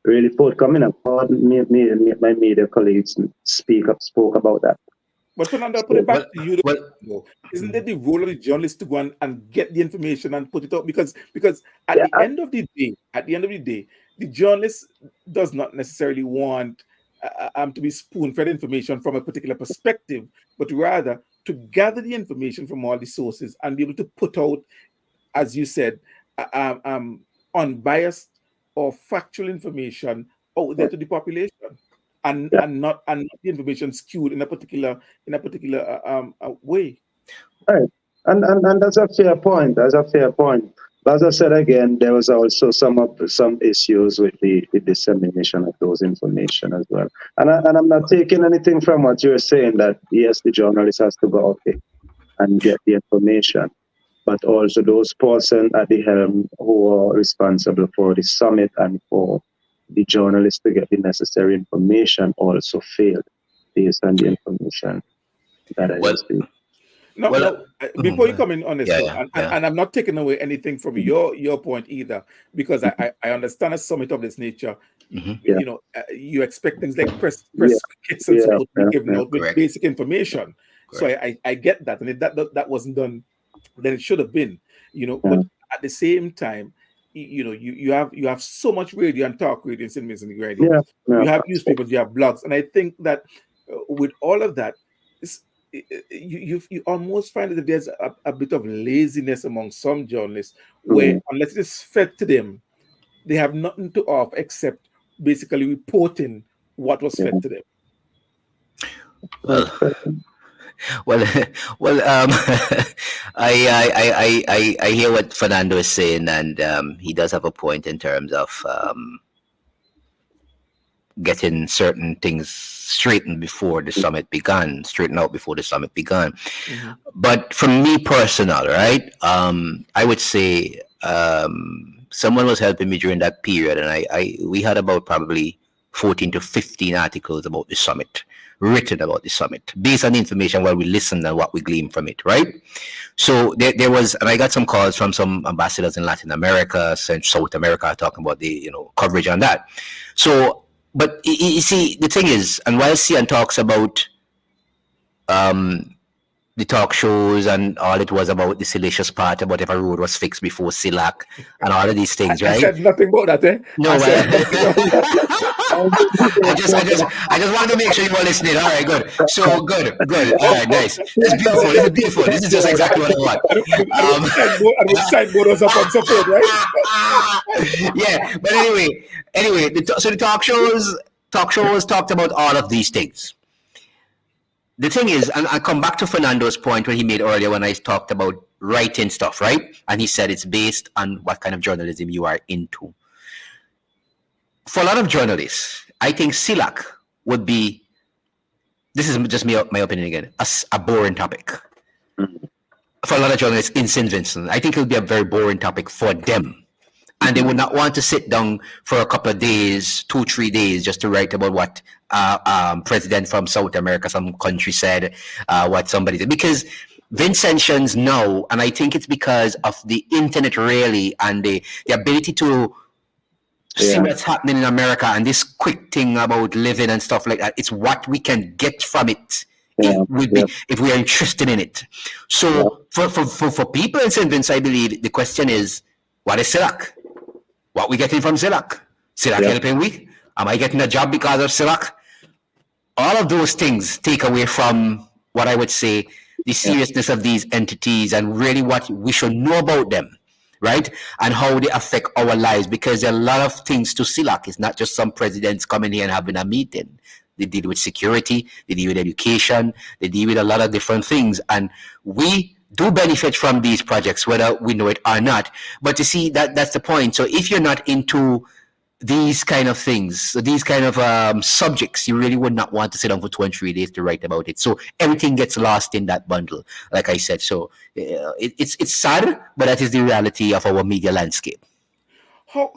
really forthcoming. I've heard my media colleagues spoke about that. But Fernando, I'll put So, it back Well, to you. well. Though. Isn't it the role of the journalist to go and get the information and put it out? Because at yeah, the end of the day, the journalist does not necessarily want to be spoon-fed information from a particular perspective, but rather to gather the information from all the sources and be able to put out, as you said, unbiased or factual information out there to the population, and yeah. not the information skewed in a particular way. Right. And that's a fair point. That's a fair point. But as I said again, there was also some issues with the dissemination of those information as well. And I'm not taking anything from what you're saying that yes, the journalist has to go out there and get the information, but also those persons at the helm who are responsible for the summit and for the journalists to get the necessary information also failed based on the information that I Well, received. No, well, no. Before you come in, yeah, Ernesto, yeah, and, and, yeah. and I'm not taking away anything from your point either, because I understand a summit of this nature. Hmm. Yeah, You expect things like yeah, press kits and yeah, support to be yeah, given yeah. out with Correct, basic information. So correct. I get that, and if that wasn't done, then it should have been. Yeah, But at the same time, you have so much radio and talk radio in St. Vincent and yeah, yeah, you have that's it. newspapers, you have blogs, and I think that with all of that, it's, you almost find that there's a bit of laziness among some journalists, where Mm, unless it is fed to them, they have nothing to offer except basically reporting what was yeah, fed to them. Well, that's fair. well, well. I hear what Fernando is saying, and he does have a point in terms of getting certain things straightened out before the summit began. Mhm. But for me personal, right, I would say someone was helping me during that period, and we had about probably 14 to 15 articles about the summit, written about the summit, based on the information what we listened and what we gleaned from it, right? So there was, and I got some calls from some ambassadors in Latin America, South America, talking about the coverage on that. So, but you see, the thing is, and while Cian talks about um, the talk shows and all it was about the salacious part about if a road was fixed before Silac and all of these things, I right? said nothing about that, eh? I No, well, said nothing about And this I is just, I just, I just wanted to make sure you were listening. All right, good. So good, good. All right, nice. This is beautiful. This is beautiful. This is just exactly what I want. and with signboard was up on support, right? Yeah, but anyway, so the talk shows talked about all of these things. The thing is, and I come back to Fernando's point when he made earlier when I talked about writing stuff, right? And he said it's based on what kind of journalism you are into. For a lot of journalists, I think Silac would be, this is just my opinion again, a boring topic. mm, For a lot of journalists in St. Vincent, I think it would be a very boring topic for them. And they would not want to sit down for a couple of days, 2-3 days, just to write about what president from South America, some country said, what somebody did. Because Vincentians know, and I think it's because of the internet really, and the ability to see yeah, what's happening in America and this quick thing about living and stuff like that. It's what we can get from it. yeah, It would yeah, be if we are interested in it. yeah, So for people in St. Vincent, I believe the question is, what is Silac? What we getting from Silac? Silac yeah, helping we? Am I getting a job because of Silac? All of those things take away from what I would say the yeah, seriousness of these entities and really what we should know about them, right? And how they affect our lives, because there are a lot of things to Silac. It's not just some presidents coming here and having a meeting. They deal with security, they deal with education, they deal with a lot of different things. And we do benefit from these projects, whether we know it or not. But you see, that's the point. So if you're not into these kind of things, these kind of subjects, you really would not want to sit down for 2 and 3 days to write about it. So everything gets lost in that bundle, like I said. So it's sad, but that is the reality of our media landscape. How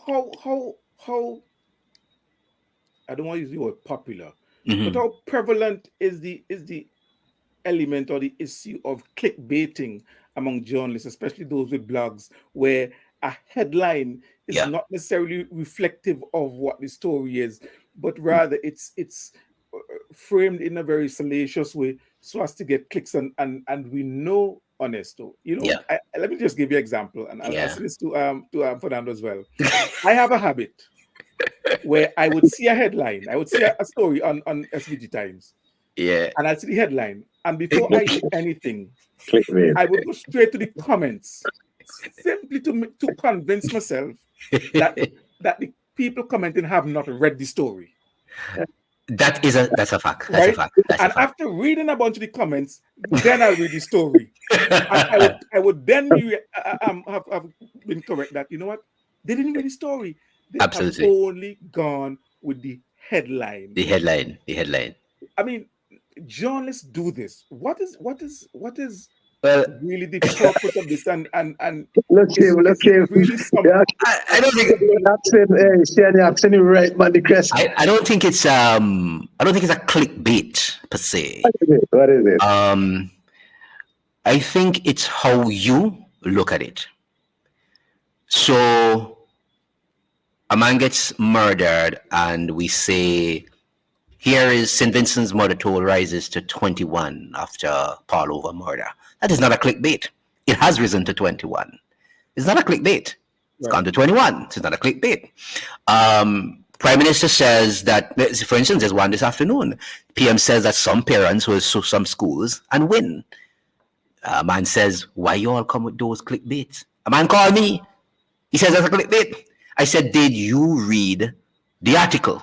I don't want to use the word popular, but Hmm. how prevalent is the element or the issue of clickbaiting among journalists, especially those with blogs, where a headline is Yeah. not necessarily reflective of what the story is, but rather it's framed in a very salacious way so as to get clicks, and we know, Ernesto, Yeah. let me just give you an example, and I'll Yeah. say this to Fernando as well. I have a habit where I would see a headline, I would see a story on SVG Times, Yeah. and I'd see the headline, and before I do anything, clickbait. I would go straight to the comments, simply to convince myself that the people commenting have not read the story. That's a fact. That's a right? fact. That's a And fact. after reading a bunch of the comments, then I'll read the story. And I would then be have been correct that, you know what, they didn't read the story. They have Absolutely. only gone with the headline. The headline. The headline. I mean, journalists do this. What is Well, really the purpose of this? And Look is, him, look is it him. really something? Yeah, I don't think the accent is right, man. The crest. I don't think it's I don't think it's a clickbait per se. What is it? I think it's how you look at it. So a man gets murdered, and we say, here is St. Vincent's murder toll rises to 21 after Paul over murder. That is not a clickbait. It has risen to 21. It's not a clickbait. It's Right. gone to 21. So it's not a clickbait. Prime Minister says that, for instance, there's one this afternoon. PM says that some parents will sue some schools and win. A man says, why you all come with those clickbaits? A man called me. He says that's a clickbait. I said, did you read the article?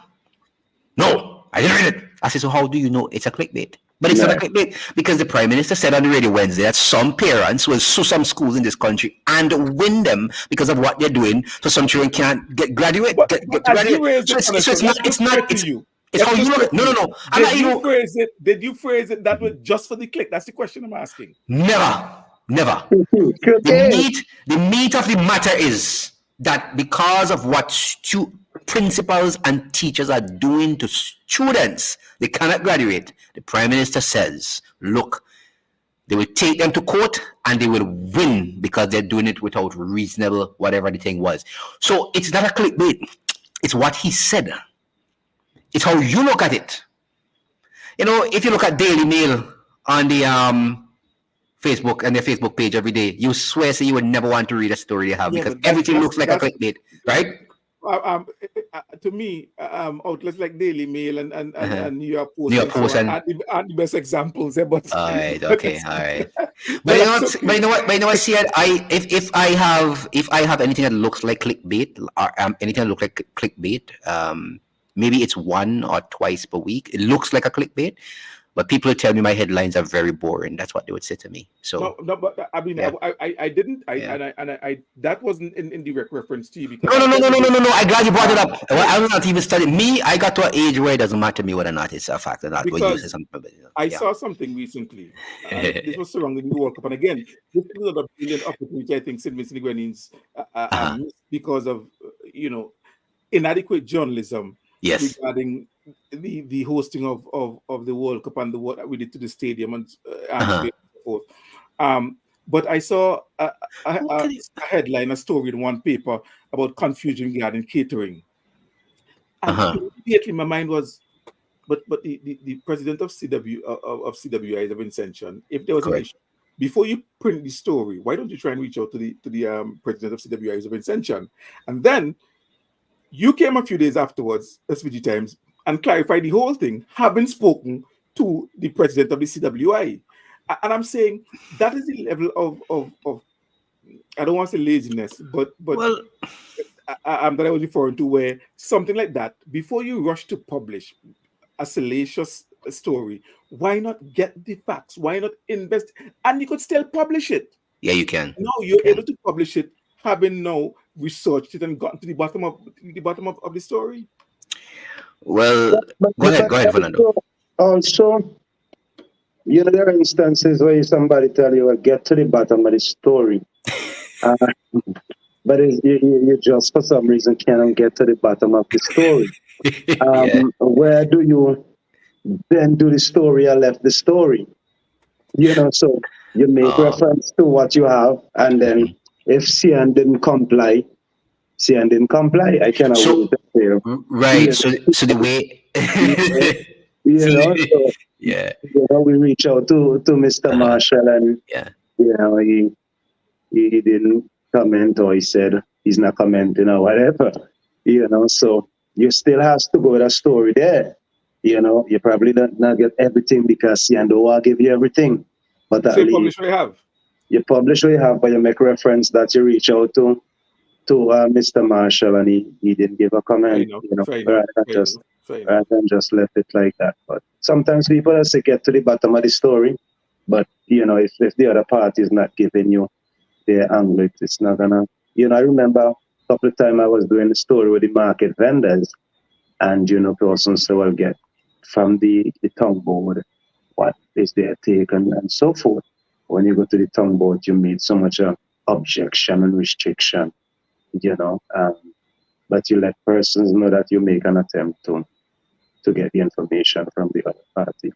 No, I didn't read it. I said, so how do you know it's a clickbait? But it's not a clickbait because the Prime Minister said on the radio Wednesday that some parents will sue some schools in this country and win them because of what they're doing, so some children can't graduate. But Get to as you graduate. raised So it, it's not. It's not. It's you. it's how you look at. No. I'm not. Did You you know, phrase it? Did you phrase it that was just for the click? That's the question I'm asking. never. Okay. The meat of the matter is that because of what principals and teachers are doing to students, they cannot graduate. The Prime Minister says, look, they will take them to court and they will win because they're doing it without reasonable whatever the thing was. So it's not a clickbait. It's what he said. It's how you look at it. You know, if you look at Daily Mail on the Facebook and their Facebook page every day, you swear you would never want to read a story they have Yeah, because but everything looks like a clickbait, right? To me, outlets like Daily Mail and New York Post, New York Post and aren't the best examples. But all right, but okay, it's- all right. but But you know that's what? But you know what? But you know what? See, if I have anything that looks like clickbait, or anything that looks like clickbait, maybe it's one or twice per week. It looks like a clickbait, but people tell me my headlines are very boring. That's what they would say to me. So No, but I mean, yeah. I didn't, Yeah. and I that wasn't in direct reference to you because No. I'm glad you brought it Um, up. Well, I'm not even studying. Me, I got to an age where it doesn't matter to me whether or not it's a fact or not. When you say because something, but, I yeah. saw something recently. This was surrounding the World Cup, and again, this is another brilliant opportunity I think St. Vincent Grenadines missed because of inadequate journalism Yes. regarding the hosting of the World Cup and what we did to the stadium and so forth. But I saw a headline, a story in one paper about confusion regarding catering, and immediately my mind was, but the president of CWI is a Vincentian. If there was an Correct. issue, before you print the story, why don't you try and reach out to the president of CWI is a Vincentian, and then you came a few days afterwards, SVG Times, and clarified the whole thing, having spoken to the president of the CWI. And I'm saying that is the level of I don't want to say laziness, but Well, that I was referring to, where something like that, before you rush to publish a salacious story, why not get the facts? Why not invest? And you could still publish it. yeah, you can. No, you're able to publish it, having now researched it and gotten to the bottom of the story. Well, go ahead, Fernando. Also, there are instances where somebody tell you, well, get to the bottom of the story. But you just, for some reason, cannot get to the bottom of the story. Yeah. Where do you then do the story or left the story? So you make reference to what you have, and then if CN didn't comply, I cannot So- wait to hear. Right. Yeah. So the way. So, Yeah. we reach out to Mr. Marshall, and Yeah. he didn't comment, or he said he's not commenting or whatever. So you still have to go with a story there. You probably don't not get everything because CN don't want to give you everything. But at So you least publish what you have. you publish what you have, but you make reference that you reach out to Mr. Marshall, and he didn't give a comment. Fair enough. Right, that's just Fair enough. rather than just left it like that. But sometimes people just say get to the bottom of the story. But if the other party is not giving you their angle, it's not gonna. I remember a couple of times I was doing a story with the market vendors, and persons say, "Well, get from the tongue board, what is their take and so forth." When you go to the tongue board, you meet so much objection and restriction, you know. But you let persons know that you make an attempt to get the information from the other party.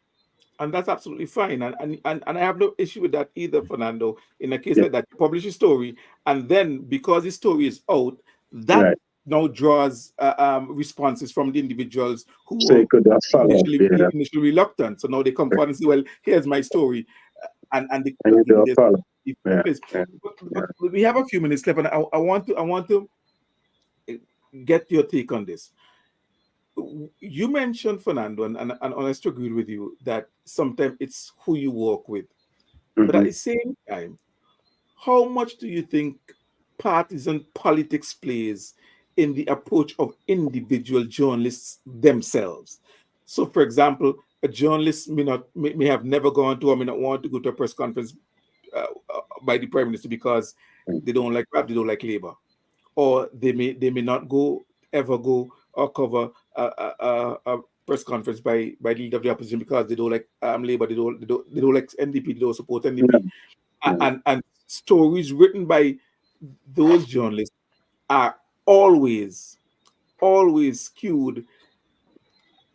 And that's absolutely fine. And I have no issue with that either, Fernando. In a case Yeah, like that, you publish a story, and then because the story is out, that right. now draws responses from the individuals who So were you could follow up there, initially reluctant. So now they come forward and say, "Well, here's my story," and they and could you have do given a this follow. Yeah, place. yeah, But we have a few minutes left, and I want to get your take on this. You mentioned, Fernando, and honest to agree with you that sometimes it's who you work with. But at hmm the same time, how much do you think partisan politics plays in the approach of individual journalists themselves? So, for example, a journalist may have never gone to or may not want to go to a press conference by the prime minister because they don't like rap, they don't like labor, or they may not ever go or cover a press conference by the leader of the opposition because they don't like labor, they don't like NDP, they don't support yeah, NDP, yeah. and stories written by those journalists are always skewed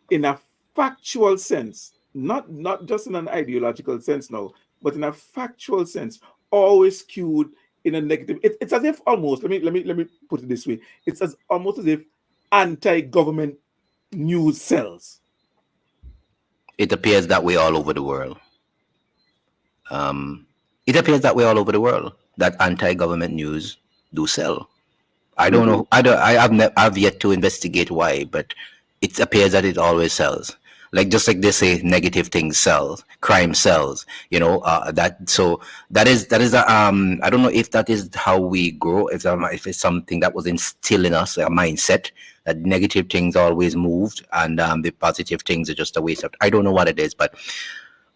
in a factual sense, not just in an ideological sense now, but in a factual sense, always skewed in a negative. It's as if almost let me put it this way. It's almost as if anti-government news sells. It appears that way all over the world. Um, it appears that way all over the world that anti-government news do sell. I don't hmm know. I've yet to investigate why, but it appears that it always sells. Like just like they say, negative things sell, crime sells. That is I don't know if that is how we grow. If it's something that was instilled in us, a mindset that negative things always moved and the positive things are just a waste of. I don't know what it is, but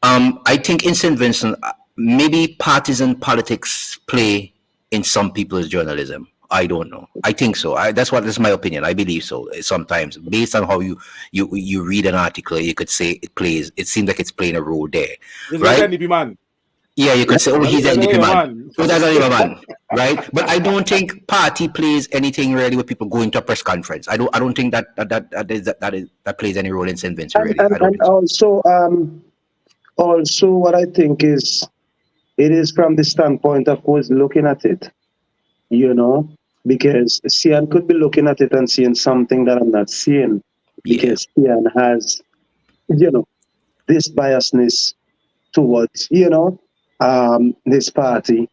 I think in St. Vincent, maybe partisan politics play in some people's journalism. I don't know. I think so. That's my opinion. I believe so. Sometimes, based on how you read an article, you could say it plays. It seems like it's playing a role there, This is right? NDP man. Yeah, you could say, oh, he's That's NDP a man. man. Oh, that's NDP man, right? But I don't think party plays anything really with people going to a press conference. I don't think that plays any role in St. Vincent. And, Really, and I don't and think so. also what I think is it is from the standpoint of who's looking at it, you know, because Sian could be looking at it and seeing something that I'm not seeing Yeah. because Sian has, you know, this biasness towards, this party,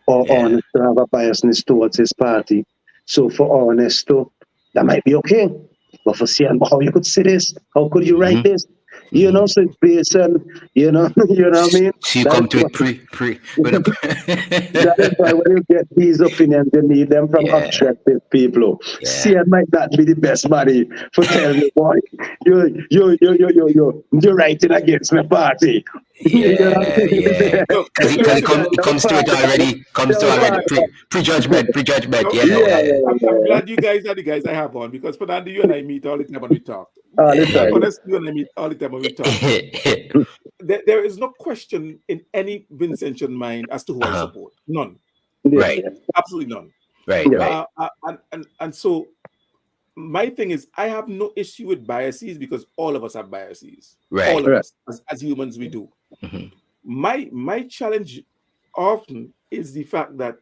or Yeah. Ernesto have a biasness towards his party. So for Ernesto, that might be okay. But for Sian, how you could say this? How could you write hmm this? hmm So it's based on, you know what I mean? So you That is come to why, it pre with that is why a when you get these opinions, you need them from yeah, objective people. yeah, Sian might not be the best buddy for telling you, boy, you're writing against my party. You know what I yeah, yeah. mean? Look, Because let me say this. it comes to it already, prejudgment. Yeah, Yeah, yeah, yeah, I'm yeah. glad you guys are the guys I have on because Fernando, you and I meet all the time when we talk. All the time. Honestly, you and I meet all the time when we talk. yeah. There is no question in any Vincentian mind as to who I Uh-huh. support. None. Yeah, Right, yeah, Absolutely none. right, yeah. right, And so my thing is, I have no issue with biases because all of us have biases. All right. of Right. us, as humans, we do. hmm My challenge often is the fact that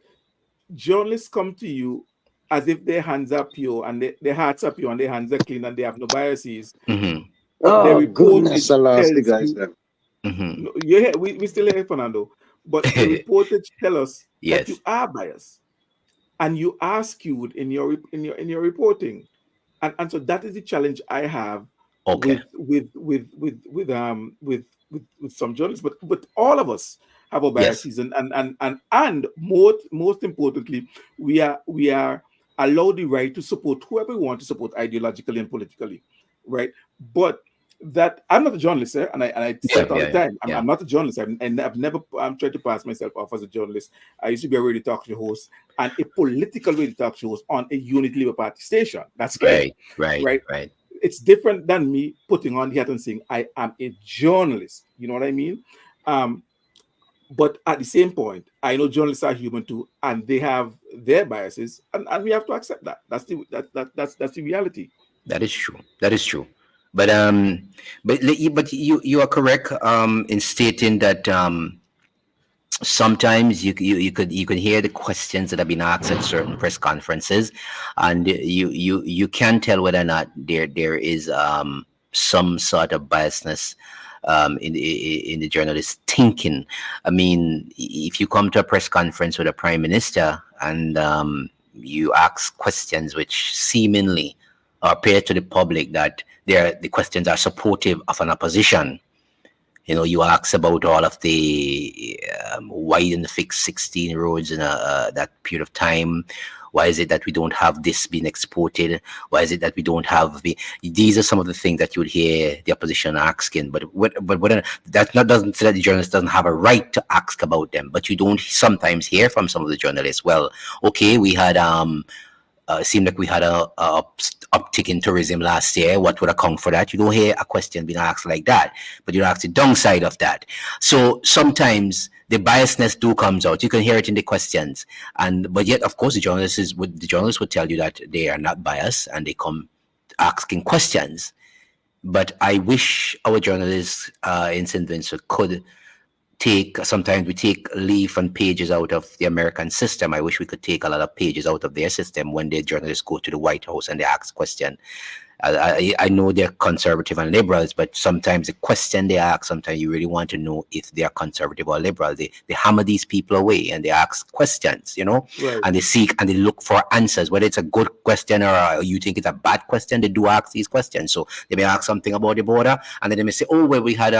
journalists come to you as if their hands are pure and their hearts are pure and their hands are clean and they have no biases. hmm But their Oh, goodness, I reportage lost the tells guys you, then. hmm no, you're here, we still here, Fernando. But the reportage tell us that you yes, are biased and you are skewed in your reporting. And so that is the challenge I have okay, with some journalists, but all of us have our yes, biases, and most importantly, we are allowed the right to support whoever we want to support ideologically and politically. right? But that I'm not a journalist, sir, and I say Yeah, it all the yeah, yeah, time. I'm, yeah. I'm not a journalist. I've never tried to pass myself off as a journalist. I used to be a radio talk show host and a political radio talk show host on a Unity Labour Party station. That's clear, Right, right, right? right. It's different than me putting on the hat and saying I am a journalist. You know what I mean? Um, but at the same point, I know journalists are human too, and they have their biases, and we have to accept that. That's the reality. That is true. That is true. But but you are correct in stating that sometimes you could hear the questions that have been asked at certain press conferences, and you can tell whether or not there is some sort of biasness in the journalist thinking. I mean, if you come to a press conference with a prime minister and you ask questions which seemingly appear to the public that the questions are supportive of an opposition. You ask about all of the widen the fix 16 roads in that period of time. Why is it that we don't have this being exported? Why is it that we don't have these are some of the things that you would hear the opposition asking. But that not doesn't say that the journalist doesn't have a right to ask about them. But you don't sometimes hear from some of the journalists. Well, okay, we had it seemed like we had a uptick in tourism last year. What would account for that? You don't hear a question being asked like that, but you ask the downside of that. So sometimes the biasness do comes out. You can hear it in the questions, and but yet, of course, the journalists would tell you that they are not biased and they come asking questions. But I wish our journalists in St. Vincent could take sometimes we take leaf and pages out of the American system. I wish we could take a lot of pages out of their system when the journalists go to the White House and they ask question. I know they're conservative and liberals, but sometimes the question they ask, sometimes you really want to know if they are conservative or liberal. They hammer these people away and they ask questions, Right. and they seek and they look for answers, whether it's a good question or you think it's a bad question. They do ask these questions. So they may ask something about the border, and then they may say, "Oh, well, we had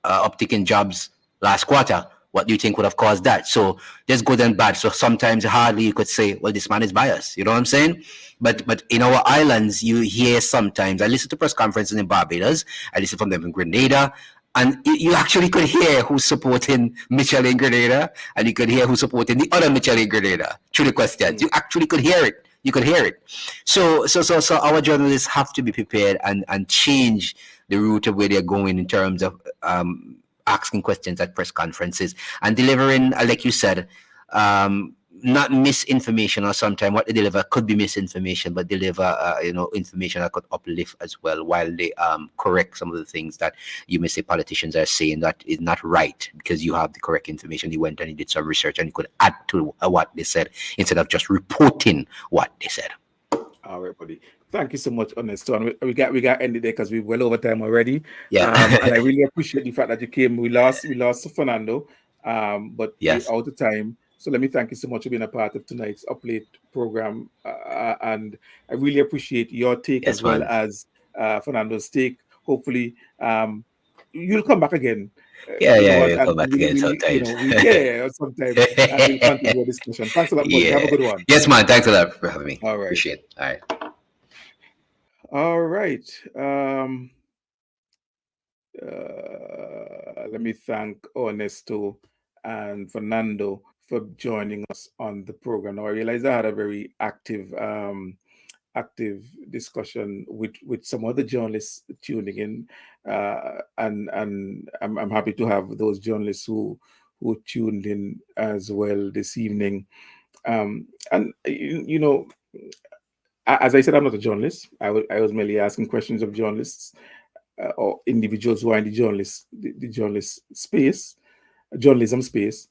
uptick in jobs last quarter. What do you think would have caused that?" So there's good and bad. So sometimes hardly you could say, well, this man is biased. You know what I'm saying? But in our islands, you hear sometimes. I listen to press conferences in Barbados. I listen from them in Grenada. And you actually could hear who's supporting Mitchell in Grenada, and you could hear who's supporting the other Mitchell in Grenada through the questions. You actually could hear it. You could hear it. So our journalists have to be prepared and change the route of where they're going in terms of asking questions at press conferences and delivering, like you said, not misinformation, or sometimes what they deliver could be misinformation, but deliver information that could uplift as well, while they correct some of the things that you may say politicians are saying that is not right, because you have the correct information. You went and you did some research and you could add to what they said instead of just reporting what they said. All right, buddy. Thank you so much, Ernesto. And we got ended there because we're well over time already. Yeah. And I really appreciate the fact that you came. We lost Fernando, but we Yes. out of time. So let me thank you so much for being a part of tonight's Up Late program. And I really appreciate your take as Yes, well man. as Fernando's take. Hopefully, you'll come back again. Yeah, yeah, And, we'll and come back we'll, again we'll sometimes. sometime, and we'll continue the discussion. Thanks a lot, buddy. Have a Yeah. good one. Yes, man. Thanks a lot for having me. All right. Appreciate it. All right. All right. Let me thank Ernesto and Fernando for joining us on the program. Now I realize I had a very active discussion with some other journalists tuning in, and I'm happy to have those journalists who tuned in as well this evening. And as I said, I'm not a journalist. I was merely asking questions of journalists or individuals who are in the journalist space, journalism space,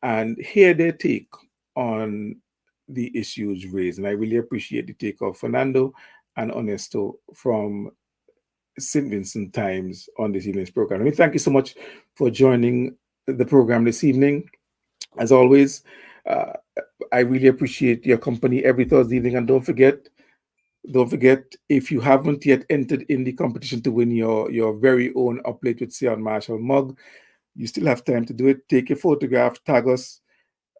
and hear their take on the issues raised. And I really appreciate the take of Fernando and Ernesto from St. Vincent Times on this evening's program. I mean, thank you so much for joining the program this evening. As always, uh, I really appreciate your company every Thursday evening. And don't forget, if you haven't yet entered in the competition to win your very own Up Late with Sion Marshall mug, you still have time to do it. Take a photograph, tag us,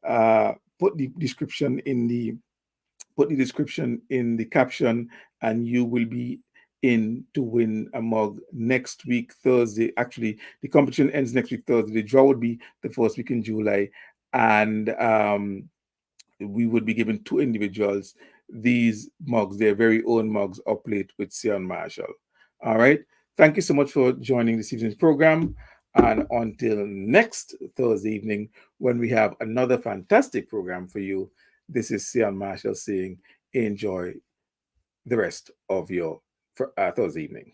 uh, put the description in the put the description in the caption, and you will be in to win a mug next week, Thursday. Actually, the competition ends next week, Thursday. The draw would be the first week in July. And we would be giving two individuals these mugs, their very own mugs, or plate with Sion Marshall. All right. Thank you so much for joining this evening's program. And until next Thursday evening, when we have another fantastic program for you, this is Sion Marshall saying, enjoy the rest of your Thursday evening.